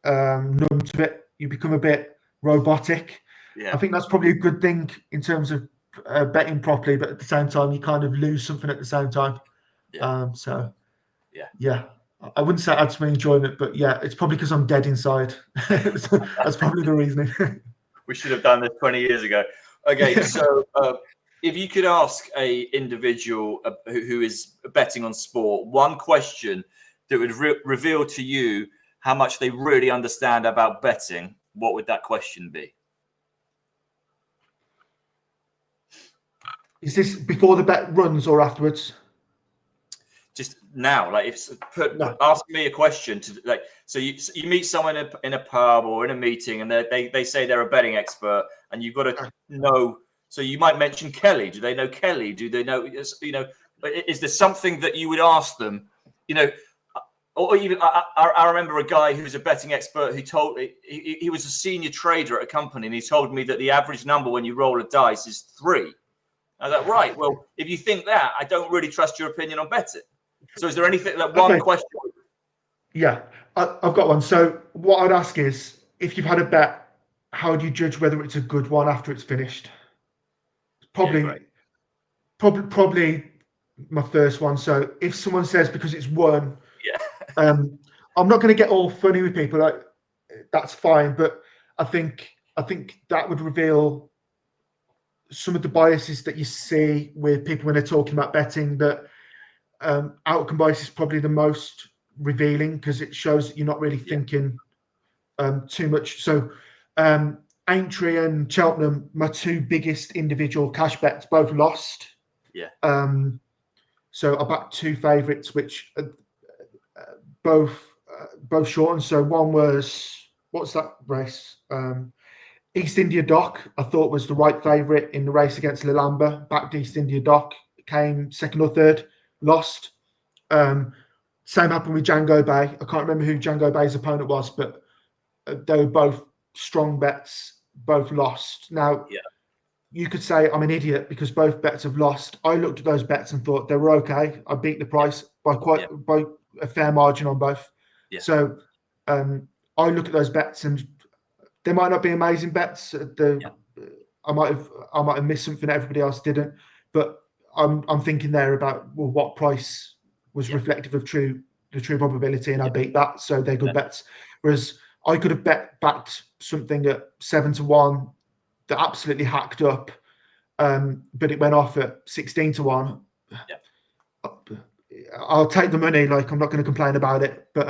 numb to it. You become a bit robotic. I think that's probably a good thing in terms of betting properly, but at the same time, you kind of lose something at the same time. So yeah, I wouldn't say it adds to my enjoyment, but yeah, it's probably because I'm dead inside. That's probably the reasoning. We should have done this 20 years ago. Okay, so if you could ask a individual who is betting on sport one question that would reveal to you how much they really understand about betting, what would that question be? Is this before the bet runs or afterwards? Just now, like ask me a question to like. So you meet someone in a pub or in a meeting, and they say they're a betting expert, and you've got to know. So you might mention Kelly. Do they know Kelly? Do they know? You know, is there something that you would ask them? You know, or even I remember a guy who's a betting expert who told he was a senior trader at a company, and he told me that the average number when you roll a dice is 3. I was like, right. Well, if you think that, I don't really trust your opinion on betting. So is there anything, like one question? Yeah, I've got one. So what I'd ask is, if you've had a bet, how do you judge whether it's a good one after it's finished? Probably my first one. So if someone says because it's won, I'm not going to get all funny with people. Like that's fine, but I think that would reveal some of the biases that you see with people when they're talking about betting. That outcome bias is probably the most revealing because it shows that you're not really thinking too much. So Aintree and Cheltenham, my 2 biggest individual cash bets, both lost. So I backed 2 favourites, which both shortened. So one was, what's that race? East India Dock, I thought was the right favourite in the race against Lilamba. Backed East India Dock, came second or third, lost. Same happened with Django Bay. I can't remember who Django Bay's opponent was, but they were both strong bets, both lost. Now, you could say I'm an idiot because both bets have lost. I looked at those bets and thought they were okay. I beat the price by by a fair margin on both. So I look at those bets and they might not be amazing bets. I might have missed something that everybody else didn't, but I'm thinking there about what price was reflective of the true probability, and I beat that. So they're good bets. Whereas I could have backed something at 7-1 that absolutely hacked up, but it went off at 16-1. I'll take the money. Like I'm not going to complain about it, but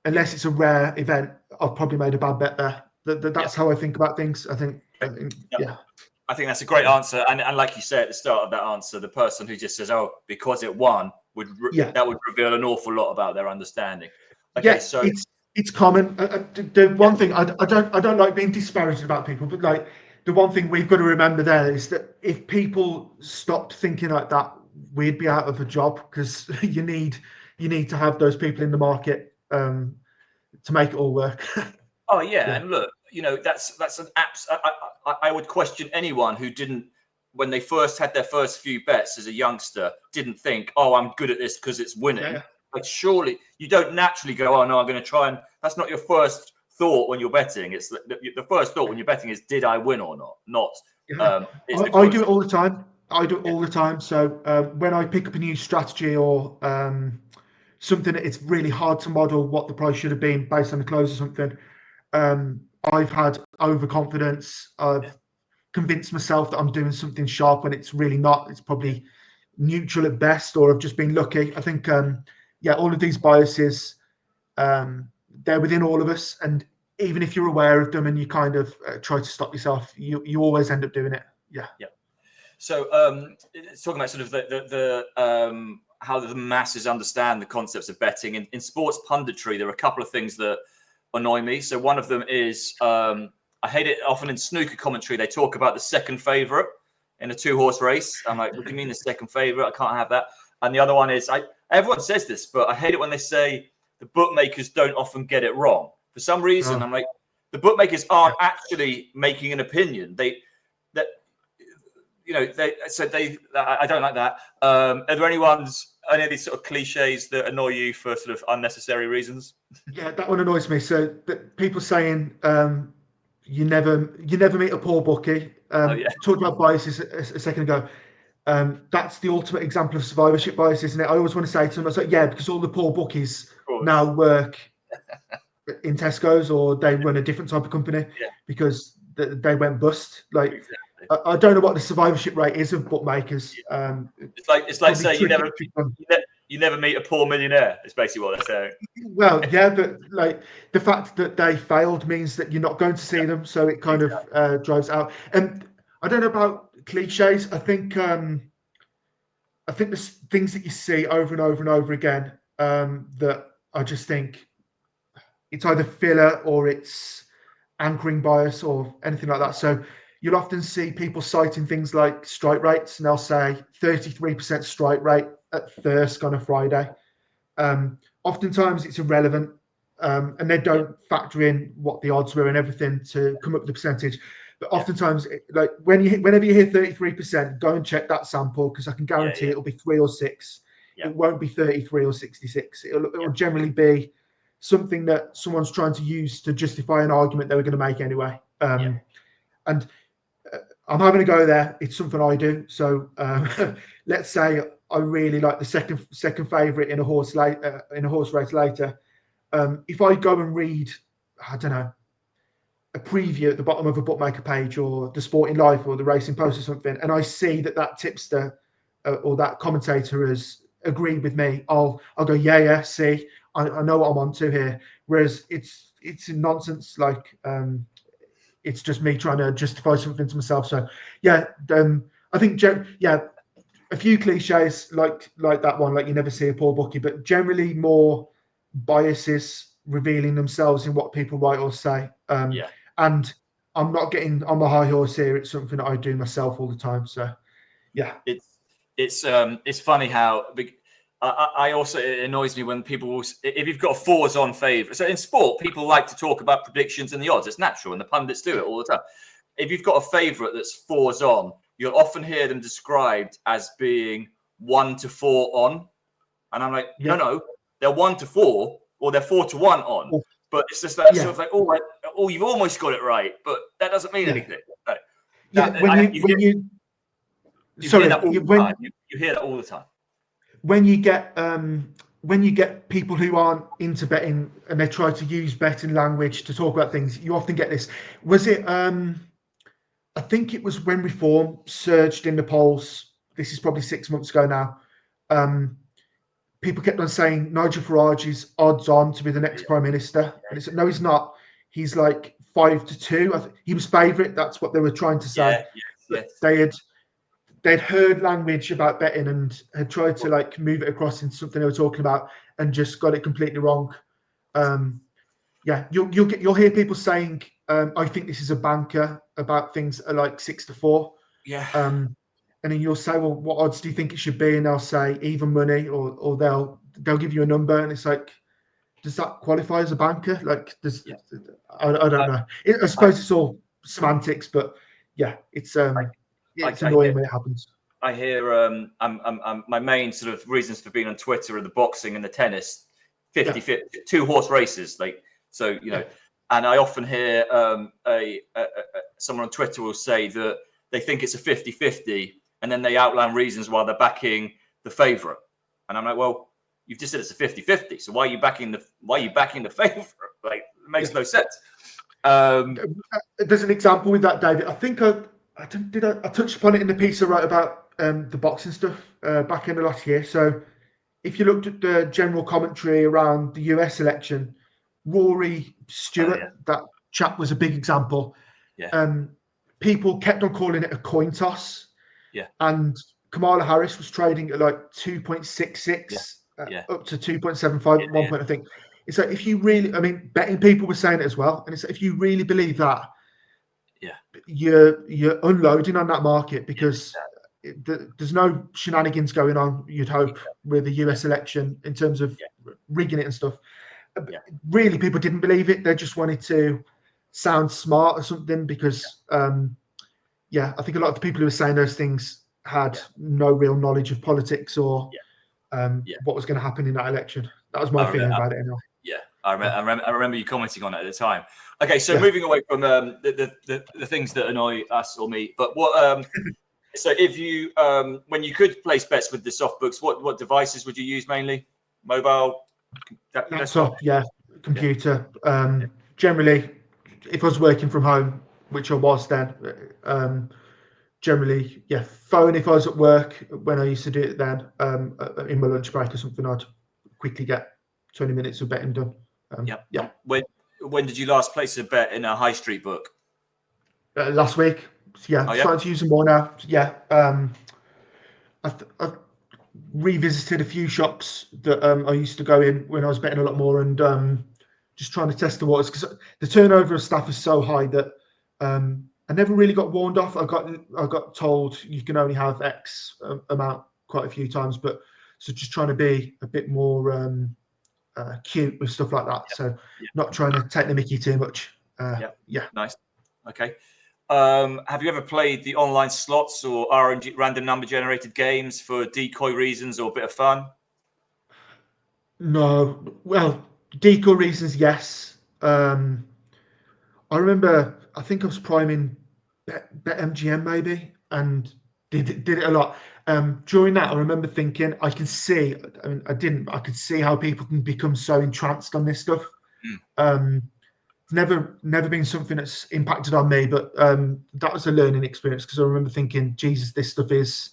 unless it's a rare event, I've probably made a bad bet there. That's how I think about things. I think I think that's a great answer. And like you said at the start of that answer, the person who just says, "Oh, because it won," that would reveal an awful lot about their understanding. Okay, so it's common. The one thing I don't like being disparaging about people, but like the one thing we've got to remember there is that if people stopped thinking like that, we'd be out of a job because you need to have those people in the market to make it all work. And look, you know, that's an apps. I would question anyone who didn't, when they first had their first few bets as a youngster, didn't think, "Oh, I'm good at this because it's winning." Like, surely you don't naturally go, "Oh no, I'm going to try and." That's not your first thought when you're betting. It's the first thought when you're betting is, "Did I win or not?" Not. I do it all the time. All the time. So when I pick up a new strategy or something that it's really hard to model what the price should have been based on the close or something, I've had overconfidence. I've convinced myself that I'm doing something sharp when it's really not. It's probably neutral at best, or I've just been lucky. I think, all of these biases, they're within all of us. And even if you're aware of them and you kind of try to stop yourself, you always end up doing it. Yeah. So talking about sort of the how the masses understand the concepts of betting in sports punditry, there are a couple of things that annoy me. So one of them is I hate it often in snooker commentary. They talk about the second favorite in a 2-horse race. I'm like, what do you mean the second favorite? I can't have that. And the other one is everyone says this, but I hate it when they say the bookmakers don't often get it wrong. For some reason, I'm like, the bookmakers aren't actually making an opinion. I don't like that. Are there any of these sort of cliches that annoy you for sort of unnecessary reasons? Yeah, that one annoys me. So people saying you never meet a poor bookie. Talked about biases a second ago. That's the ultimate example of survivorship bias, isn't it? I always want to say to them, I was like, yeah, because all the poor bookies now work in Tesco's, or they run a different type of company because they went bust. Like, exactly. I don't know what the survivorship rate is of bookmakers. It's like saying you never meet a poor millionaire. It's basically what they're saying. Well, yeah, but like the fact that they failed means that you're not going to see them, so it kind of drives out. And I don't know about cliches. I think there's things that you see over and over and over again that I just think it's either filler or it's anchoring bias or anything like that. So you'll often see people citing things like strike rates, and they'll say 33% strike rate at Thirsk on a Friday. Oftentimes it's irrelevant, and they don't factor in what the odds were and everything to come up with the percentage. But oftentimes, like whenever you hear 33%, go and check that sample, because I can guarantee it'll be 3 or 6. It won't be 33 or 66. It'll generally be something that someone's trying to use to justify an argument they were going to make anyway. And I'm having a go there. It's something I do. So let's say I really like the second favorite in a horse race later. If I go and read, I don't know, a preview at the bottom of a bookmaker page or the Sporting Life or the Racing Post or something, and I see that tipster or that commentator has agreed with me, I'll go, see, I know what I'm onto here. Whereas it's nonsense. Like it's just me trying to justify something to myself. So I think a few cliches like that one, like you never see a poor bookie, but generally more biases revealing themselves in what people write or say. And I'm not getting on my high horse here. It's something that I do myself all the time. So yeah, it's funny how I also, it annoys me when people if you've got a fours on favourite. So in sport, people like to talk about predictions and the odds. It's natural, and the pundits do it all the time. If you've got a favourite that's fours on, you'll often hear them described as being 1 to 4 on, and I'm like, no, they're 1 to 4 or they're 4 to 1 on. But it's just that sort of like, oh, you've almost got it right, but that doesn't mean anything. Like, you hear that all the time. When you get people who aren't into betting and they try to use betting language to talk about things, you often get this. Was it? I think it was when Reform surged in the polls. This is probably 6 months ago now. People kept on saying Nigel Farage is odds on to be the next prime minister, and it's no, he's not. He's like 5 to 2. He was favourite. That's what they were trying to say. They'd heard language about betting and had tried to like move it across into something they were talking about, and just got it completely wrong. You'll hear people saying, "I think this is a banker," about things that are like 6 to 4. And then you'll say, well, what odds do you think it should be? And they'll say even money, or they'll give you a number, and it's like, does that qualify as a banker? Like, I don't know. I suppose it's all semantics, but it's annoying when it happens. I hear my main sort of reasons for being on Twitter are the boxing and the tennis, 50-50, 2 horse races, like so, and I often hear someone on Twitter will say that they think it's a 50-50. And then they outline reasons why they're backing the favourite, and I'm like, well, you've just said it's a 50-50. So why are you backing the favourite? Like, it makes no sense. There's an example with that, David. I think I touched upon it in the piece I wrote about the boxing stuff back in the last year. So if you looked at the general commentary around the US election, Rory Stewart, that chap was a big example. People kept on calling it a coin toss. And Kamala Harris was trading at like 2.66 up to 2.75 at one point, I think. It's like, if you really, betting people were saying it as well. And it's like, if you really believe that, you're unloading on that market, because there's no shenanigans going on, you'd hope, with the US election in terms of rigging it and stuff. really people didn't believe it. They just wanted to sound smart or something because, I think a lot of the people who were saying those things had no real knowledge of politics or what was going to happen in that election. That was my feeling about it anyway. Yeah, I remember you commenting on it at the time. Okay, so moving away from the things that annoy us or me, but what? So if you when you could place bets with the soft books, what devices would you use mainly? Mobile, laptop, computer. Generally, if I was working from home, which I was then, generally, phone if I was at work when I used to do it then, in my lunch break or something, I'd quickly get 20 minutes of betting done. When did you last place a bet in a high street book? Last week. Starting to use them more now. I've revisited a few shops that I used to go in when I was betting a lot more, and just trying to test the waters because the turnover of staff is so high that I never really got warned off. I got told you can only have X amount quite a few times, but so just trying to be a bit more cute with stuff like that. So not trying to take the mickey too much. Nice. Okay. Have you ever played the online slots or RNG, random number generated games for decoy reasons or a bit of fun? No. Well, decoy reasons, yes. I remember, I think I was priming BetMGM maybe, and did it a lot. During that, I remember thinking, I could see how people can become so entranced on this stuff. It's never been something that's impacted on me, but that was a learning experience because I remember thinking, Jesus, this stuff is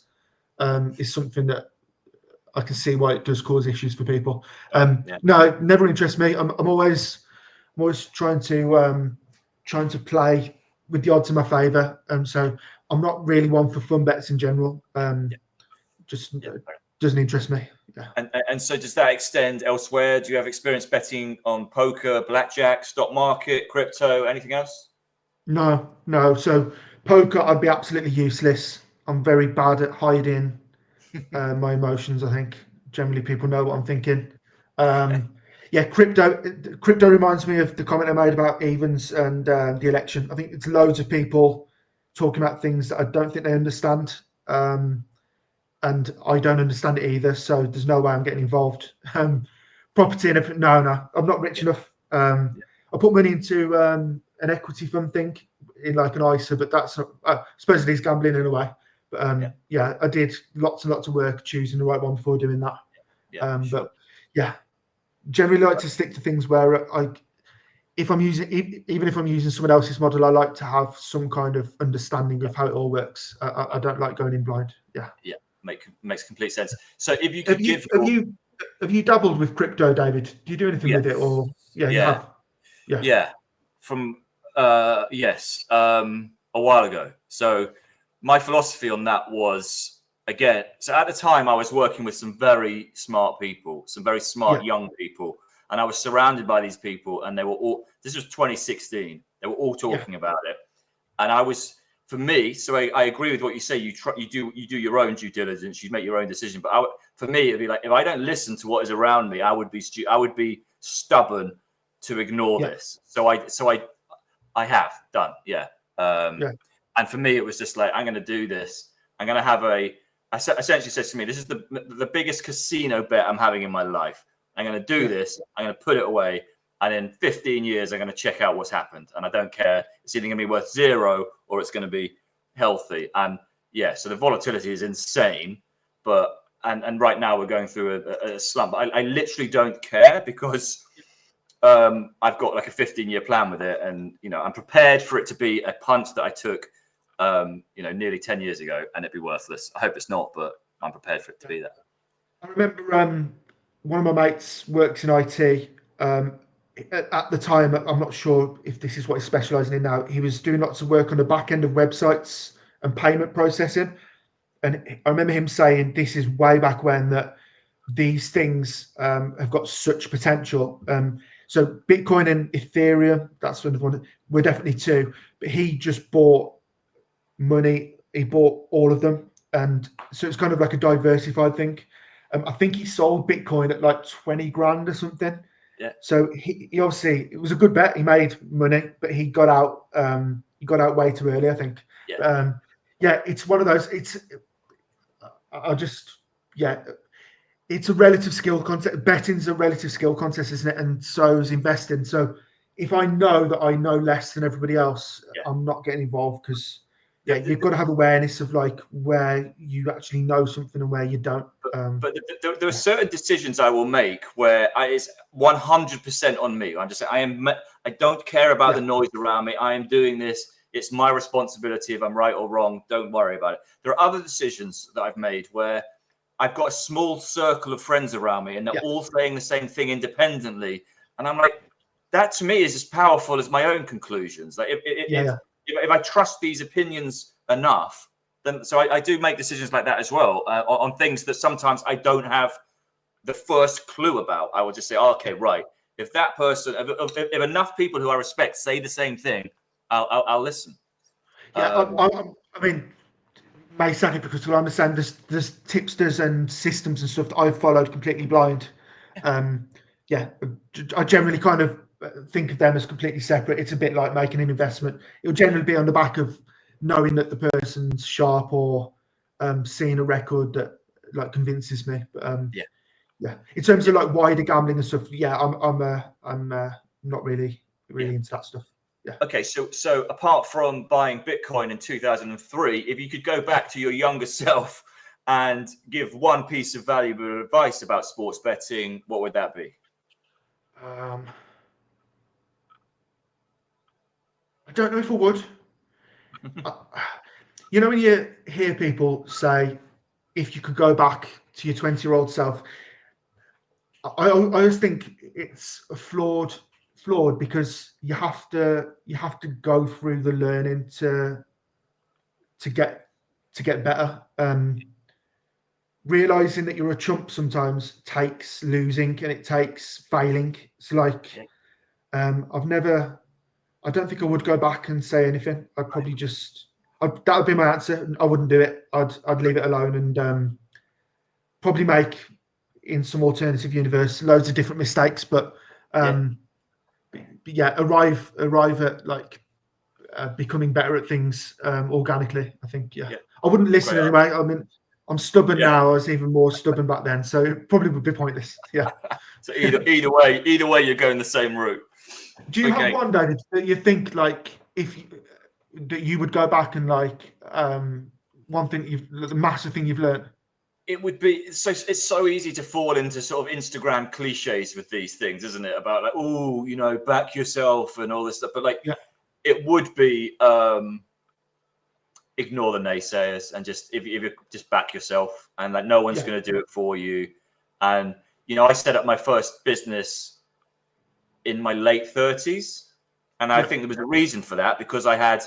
something that I can see why it does cause issues for people. No, it never interests me. I'm always trying to play with the odds in my favour, so I'm not really one for fun bets in general. Just doesn't interest me. And so does that extend elsewhere? Do you have experience betting on poker, blackjack, stock market, crypto, anything else? No. So poker, I'd be absolutely useless. I'm very bad at hiding my emotions. I think generally people know what I'm thinking. Crypto reminds me of the comment I made about evens and the election. I think it's loads of people talking about things that I don't think they understand. And I don't understand it either, so there's no way I'm getting involved. Property and no, I'm not rich enough. I put money into an equity fund thing in like an ISA, but that's not, supposedly it's gambling in a way. But I did lots and lots of work choosing the right one before doing that. But generally like to stick to things where if I'm using someone else's model, I like to have some kind of understanding of how it all works. I don't like going in blind. Makes complete sense. So if you could have you dabbled with crypto, David? Do you do anything with it, or you have? From yes, a while ago. So my philosophy on that was, again, so at the time I was working with some very smart people, some very smart young people, and I was surrounded by these people, and they were all, this was 2016, they were all talking about it, and I was, for me, so I agree with what you say. You do your own due diligence. You make your own decision. But for me, it'd be like, if I don't listen to what is around me, I would be stubborn to ignore this. So I have done, And for me, it was just like, I'm going to do this. I'm going to have essentially says to me, this is the biggest casino bet I'm having in my life. I'm going to do this. I'm going to put it away. And in 15 years, I'm going to check out what's happened. And I don't care. It's either going to be worth zero or it's going to be healthy. And so the volatility is insane. But and right now we're going through a slump. I literally don't care because I've got like a 15-year plan with it. And, I'm prepared for it to be a punt that I took, nearly 10 years ago and it'd be worthless. I hope it's not, but I'm prepared for it to be that. I remember one of my mates works in IT. At the time, I'm not sure if this is what he's specialising in now. He was doing lots of work on the back end of websites and payment processing. And I remember him saying, this is way back when, that these things have got such potential. So Bitcoin and Ethereum, that's one. We're definitely two. But he just bought money. He bought all of them. And so it's kind of like a diversified thing. I think he sold Bitcoin at like 20 grand or something. Yeah. So he obviously, it was a good bet. He made money, but he got out. He got out way too early, I think. Yeah. Yeah, it's one of those. I just, yeah, it's a relative skill contest. Betting's a relative skill contest, isn't it? And so is investing. So if I know that I know less than everybody else, I'm not getting involved, because you've got to have awareness of like where you actually know something and where you don't. But there are certain decisions I will make where it's 100% on me. I'm just saying, I don't care about the noise around me. I am doing this. It's my responsibility if I'm right or wrong. Don't worry about it. There are other decisions that I've made where I've got a small circle of friends around me and they're all saying the same thing independently. And I'm like, that to me is as powerful as my own conclusions. Like if I trust these opinions enough, then so I do make decisions like that as well on things that sometimes I don't have the first clue about. I will just say, oh, okay, right. If that person, if enough people who I respect say the same thing, I'll listen. Yeah, I mean, may sound hypocritical. I understand there's tipsters and systems and stuff that I've followed completely blind. I generally kind of think of them as completely separate. It's a bit like making an investment. It'll generally be on the back of knowing that the person's sharp, or seeing a record that like convinces me. But in terms of like wider gambling and stuff, I'm not really into that stuff. Yeah. Okay, so apart from buying Bitcoin in 2003, if you could go back to your younger self and give one piece of valuable advice about sports betting, what would that be? I don't know if I would. You know, when you hear people say, if you could go back to your 20-year-old self, I always think it's flawed because you have to go through the learning to get better. Realizing that you're a chump sometimes takes losing, and it takes failing. It's like I don't think I would go back and say anything. I'd probably that would be my answer. I wouldn't do it. I'd leave it alone, and probably make, in some alternative universe, loads of different mistakes, but arrive at like becoming better at things organically. I think I wouldn't listen anyway. I mean, I'm stubborn now. I was even more stubborn back then, so it probably would be pointless. Yeah. So either way, you're going the same route. Do you have one, David, that you think like that you would go back and like one thing the massive thing you've learned? It would be it's so easy to fall into sort of Instagram cliches with these things, isn't it? About like, oh, you know, back yourself and all this stuff. But like, it would be ignore the naysayers and just if you just back yourself, and like no one's going to do it for you. And you know, I set up my first business in my late 30s, and I think there was a reason for that, because I had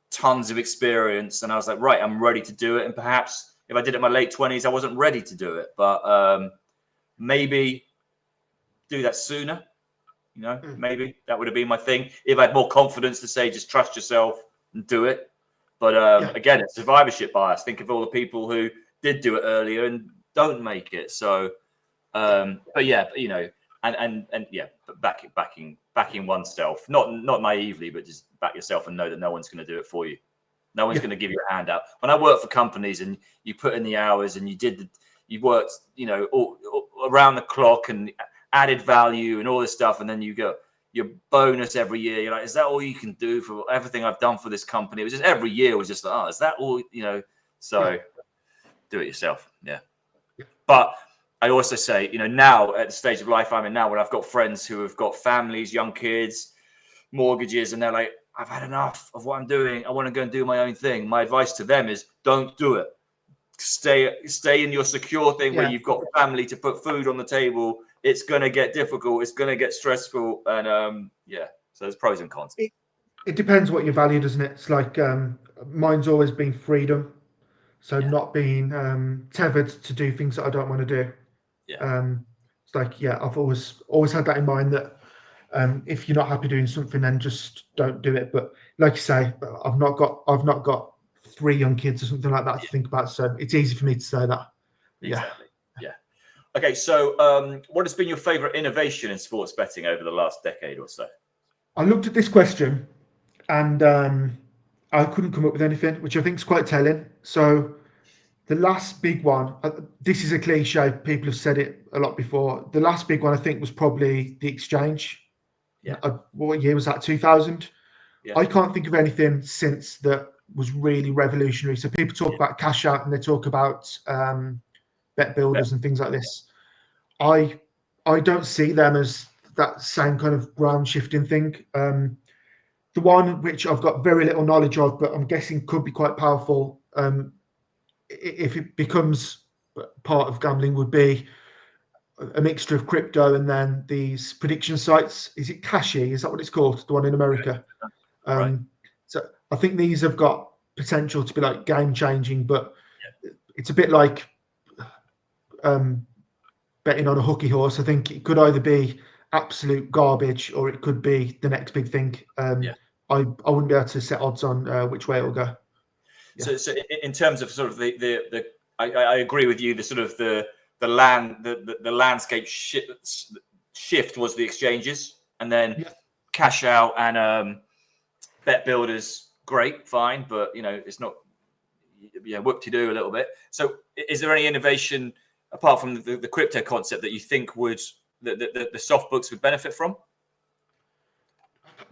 tons of experience and I was like, right, I'm ready to do it. And perhaps if I did it in my late 20s, I wasn't ready to do it, but maybe do that sooner. You know, maybe that would have been my thing. If I had more confidence to say, just trust yourself and do it. But again, it's survivorship bias. Think of all the people who did do it earlier and don't make it. So, but you know, but backing oneself, not naively, but just back yourself and know that no one's going to do it for you. No one's going to give you a handout. When I work for companies and you put in the hours and you worked, you know, all around the clock and added value and all this stuff, and then you go your bonus every year. You're like, is that all you can do for everything I've done for this company? It was just every year was just like, oh, is that all? You know, so do it yourself. Yeah. But I also say, you know, now at the stage of life I'm in now, when I've got friends who have got families, young kids, mortgages, and they're like, I've had enough of what I'm doing. I want to go and do my own thing. My advice to them is don't do it. Stay in your secure thing where you've got family to put food on the table. It's going to get difficult. It's going to get stressful. And so there's pros and cons. It depends what you value, doesn't it? It's like mine's always been freedom. So not being tethered to do things that I don't want to do. Yeah. It's like, I've always had that in mind, that if you're not happy doing something, then just don't do it. But like you say, I've not got 3 young kids or something like that to think about. So it's easy for me to say that. Exactly. Yeah. Okay, so what has been your favorite innovation in sports betting over the last decade or so? I looked at this question and I couldn't come up with anything, which I think is quite telling. So the last big one, this is a cliche, people have said it a lot before. The last big one I think was probably the exchange. Yeah. What year was that? 2000? Yeah. I can't think of anything since that was really revolutionary. So people talk about cash out and they talk about bet builders and things like this. I don't see them as that same kind of ground shifting thing. The one which I've got very little knowledge of, but I'm guessing could be quite powerful if it becomes part of gambling, would be a mixture of crypto and then these prediction sites. Is it Cashy? Is that what it's called? The one in America. Right. So I think these have got potential to be like game changing, but it's a bit like betting on a hooky horse. I think it could either be absolute garbage or it could be the next big thing. I wouldn't be able to set odds on which way it'll go. Yeah. So in terms of sort of I agree with you. The sort of the landscape shift was the exchanges, and then cash out and bet builders. Great, fine, but it's not. Whoop-de-doo a little bit. So is there any innovation apart from the crypto concept that you think would the soft books would benefit from?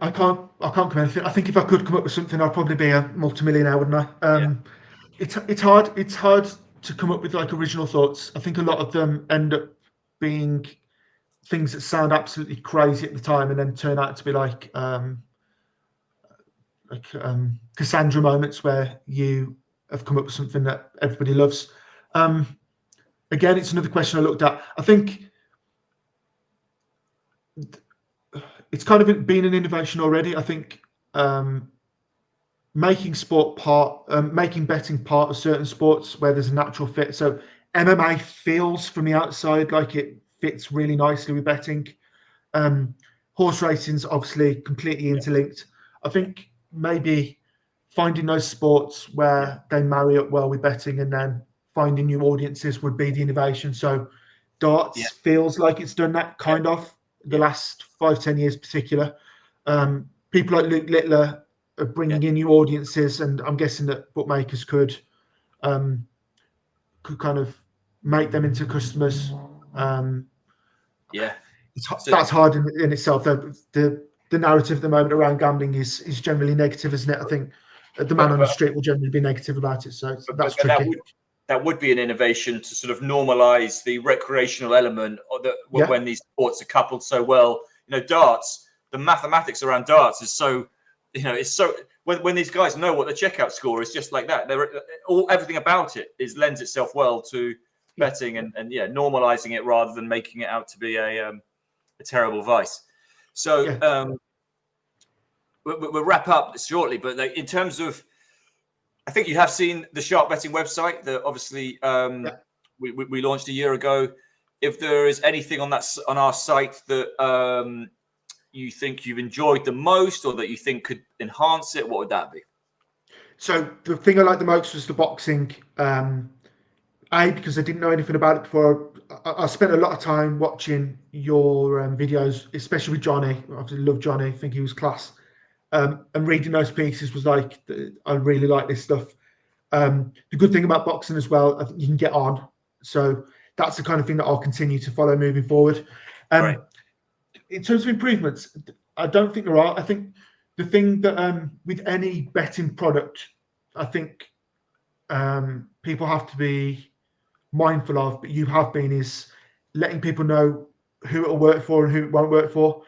I can't come anything. I think if I could come up with something, I'd probably be a multimillionaire, wouldn't I? It's hard to come up with like original thoughts. I think a lot of them end up being things that sound absolutely crazy at the time and then turn out to be like Cassandra moments where you have come up with something that everybody loves. Again, it's another question I looked at. I think it's kind of been an innovation already. I think making betting part of certain sports where there's a natural fit. So MMA feels from the outside like it fits really nicely with betting. Horse racing's obviously completely interlinked. I think maybe finding those sports where they marry up well with betting and then finding new audiences would be the innovation. So darts feels like it's done that kind of the last 5-10 years in particular. People like Luke Littler are bringing in new audiences, and I'm guessing that bookmakers could kind of make them into customers. That's hard in itself. The narrative at the moment around gambling is generally negative, isn't it? I think the man on the street will generally be negative about it. So that's tricky. That would be an innovation to sort of normalize the recreational element when these sports are coupled so well. Darts, the mathematics around darts is so, it's so when these guys know what the checkout score is, just like that. Everything about it lends itself well to betting and normalizing it rather than making it out to be a terrible vice. So we'll wrap up shortly, but in terms of, I think you have seen the sharp betting website that obviously we launched a year ago. If there is anything on our site that you think you've enjoyed the most or that you think could enhance it, what would that be? So the thing I liked the most was the boxing. Because I didn't know anything about it before. I spent a lot of time watching your videos, especially with Johnny. I obviously love Johnny. I think he was class. And reading those pieces was like, I really like this stuff. The good thing about boxing as well, I think you can get on. So that's the kind of thing that I'll continue to follow moving forward. In terms of improvements, I don't think there are. I think the thing that with any betting product, I think people have to be mindful of, but you have been, is letting people know who it'll work for and who it won't work for.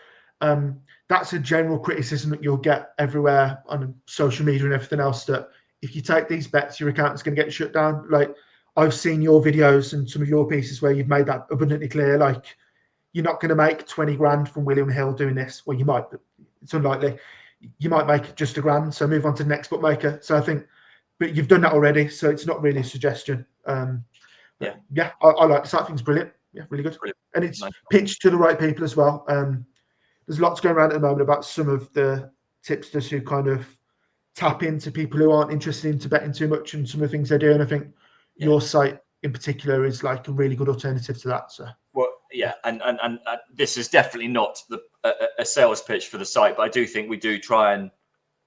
That's a general criticism that you'll get everywhere on social media and everything else, that if you take these bets, your account is going to get shut down. Like, I've seen your videos and some of your pieces where you've made that abundantly clear. Like, you're not going to make 20 grand from William Hill doing this. Well, you might, but it's unlikely. You might make just £1,000, so move on to the next bookmaker. So I think, but you've done that already, so it's not really a suggestion. I like the site. Thing's brilliant. Yeah, really good. Brilliant. And it's pitched to the right people as well. There's lots going around at the moment about some of the tipsters who kind of tap into people who aren't interested into betting too much and some of the things they do. And I think your site in particular is like a really good alternative to that. So. Well, yeah, and this is definitely not a sales pitch for the site, but I do think we do try and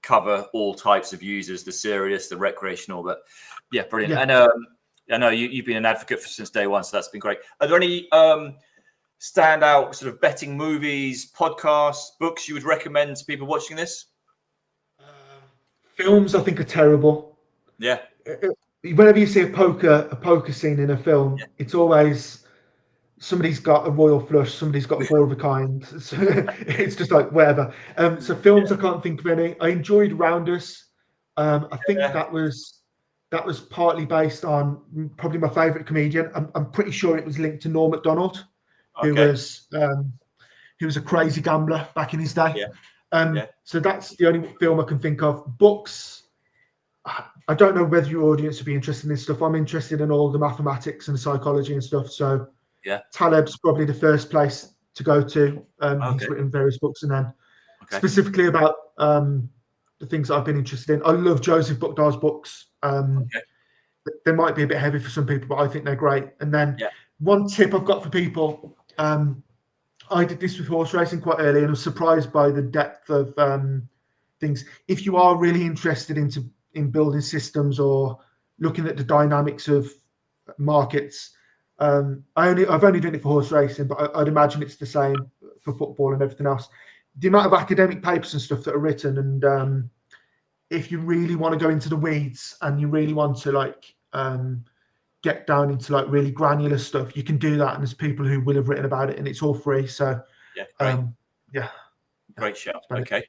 cover all types of users, the serious, the recreational. But yeah, brilliant. Yeah. And I know you've been an advocate since day one, so that's been great. Are there any standout sort of betting movies, podcasts, books you would recommend to people watching this? Films, I think, are terrible. Yeah. Whenever you see a poker scene in a film, it's always somebody's got a royal flush, somebody's got four of a kind. So it's just like whatever. So films, I can't think of any. I enjoyed Rounders. I think that was partly based on probably my favourite comedian. I'm pretty sure it was linked to Norm Macdonald, who was a crazy gambler back in his day. So that's the only film I can think of. Books, I don't know whether your audience would be interested in this stuff. I'm interested in all the mathematics and the psychology and stuff. So Taleb's probably the first place to go to. He's written various books, and then specifically about the things that I've been interested in. I love Joseph Buckdar's books. They might be a bit heavy for some people, but I think they're great. And then one tip I've got for people, I did this with horse racing quite early, and I was surprised by the depth of things. If you are really interested in building systems or looking at the dynamics of markets, I've only done it for horse racing, but I'd imagine it's the same for football and everything else. The amount of academic papers and stuff that are written, and if you really want to go into the weeds and you really want to like get down into like really granular stuff, you can do that, and there's people who will have written about it, and it's all free. So great shout. Okay.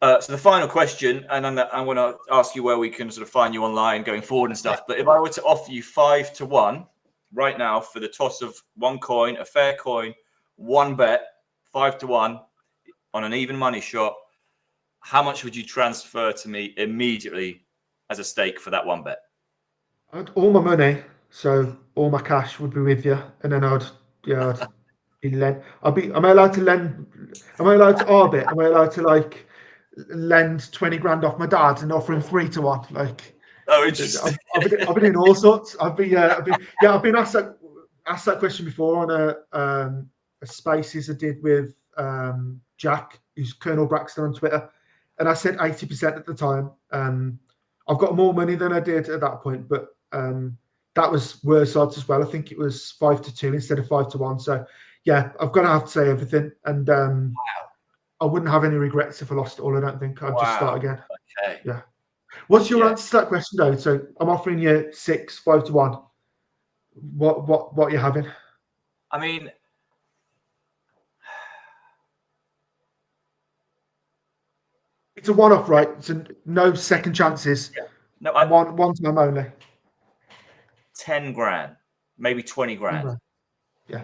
So the final question, and I'm going to ask you where we can sort of find you online going forward and stuff. But if I were to offer you 5 to 1 right now for the toss of one coin, a fair coin, one bet, 5 to 1 on an even money shot, how much would you transfer to me immediately as a stake for that one bet? All my money, so all my cash would be with you, and then I'd be lend. Am I allowed to lend? Am I allowed to arbit? Am I allowed to like lend 20 grand off my dad and offer him 3 to 1? Like, oh, interesting. I've been doing all sorts. I've been asked that question before on a Spaces I did with Jack, who's Colonel Braxton on Twitter, and I said 80% at the time. I've got more money than I did at that point, but that was worse odds as well. I think it was 5 to 2 instead of 5 to 1. So yeah, I've got to have to say everything, and I wouldn't have any regrets if I lost it all. I don't think I'd just start again. Okay. Yeah. What's your answer to that question, though? So I'm offering you 5 to 1. What are you having? I mean, it's a one-off, right? So no second chances. Yeah. No, one time only. 10 grand, maybe 20 grand. Yeah.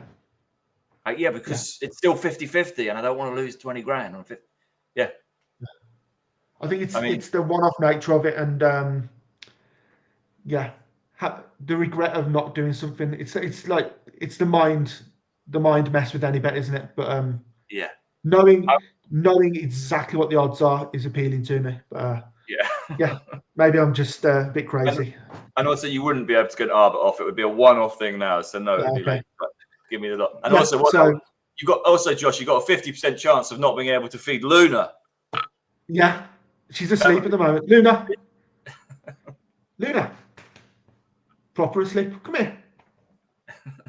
Because it's still 50-50, and I don't want to lose 20 grand on 50. Yeah. I think it's the one-off nature of it, and the regret of not doing something. It's like it's the mind mess with any bet, isn't it? But knowing exactly what the odds are is appealing to me. But maybe I'm just a bit crazy. And also, you wouldn't be able to get arbit off. It would be a one-off thing now. So no, it'd be like, give me the lot. And also, Josh, you got a 50% chance of not being able to feed Luna. Yeah, she's asleep at the moment. Luna, proper asleep. Come here.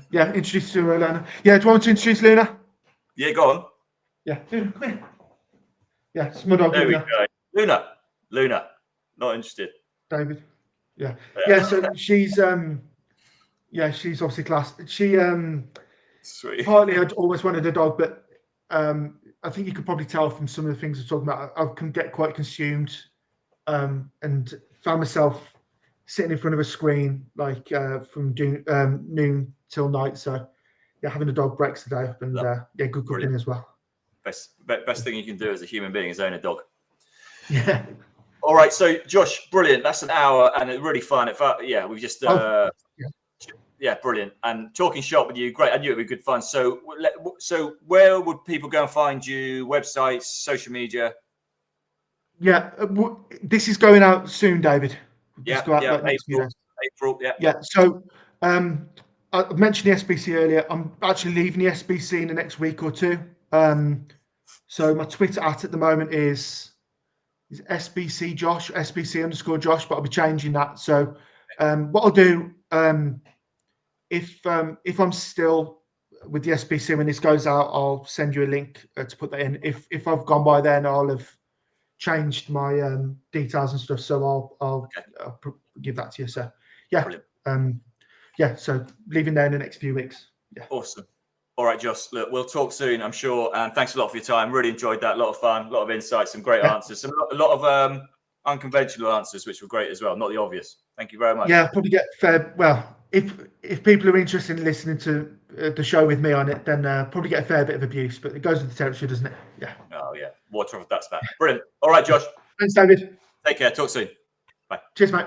Yeah, introduce to her, Luna. Yeah, do you want to introduce Luna? Yeah, go on. Yeah, Luna, come here. Yeah, it's my dog, there Luna. We go. Luna, not interested. David. Yeah. So she's she's obviously class. She sweet. Partly I'd always wanted a dog, but I think you could probably tell from some of the things we're talking about, I can get quite consumed, and found myself sitting in front of a screen like from noon till night. So having a dog breaks the day up, and good cooking as well. Best thing you can do as a human being is own a dog. Yeah. All right, so Josh, brilliant. That's an hour, and it's really fun. We've just brilliant. And talking shop with you, great. I knew it'd be good fun. So where would people go and find you? Websites, social media? Yeah, this is going out soon, David. April. Yeah. So I mentioned the SBC earlier. I'm actually leaving the SBC in the next week or two. So my Twitter at the moment is SBC Josh, SBC_Josh, but I'll be changing that. So what I'll do, if I'm still with the SBC when this goes out, I'll send you a link to put that in. If I've gone by then, I'll have changed my details and stuff. So I'll give that to you. So yeah, yeah. So leaving there in the next few weeks. Yeah. Awesome. All right, Josh. Look, we'll talk soon, I'm sure. And thanks a lot for your time. Really enjoyed that. A lot of fun, a lot of insights, some great answers, a lot of unconventional answers, which were great as well. Not the obvious. Thank you very much. Yeah, probably get fair. Well, if people are interested in listening to the show with me on it, then probably get a fair bit of abuse. But it goes with the territory, doesn't it? Yeah. Oh yeah. Water off a duck's back. Brilliant. All right, Josh. Thanks, David. Take care. Talk soon. Bye. Cheers, mate.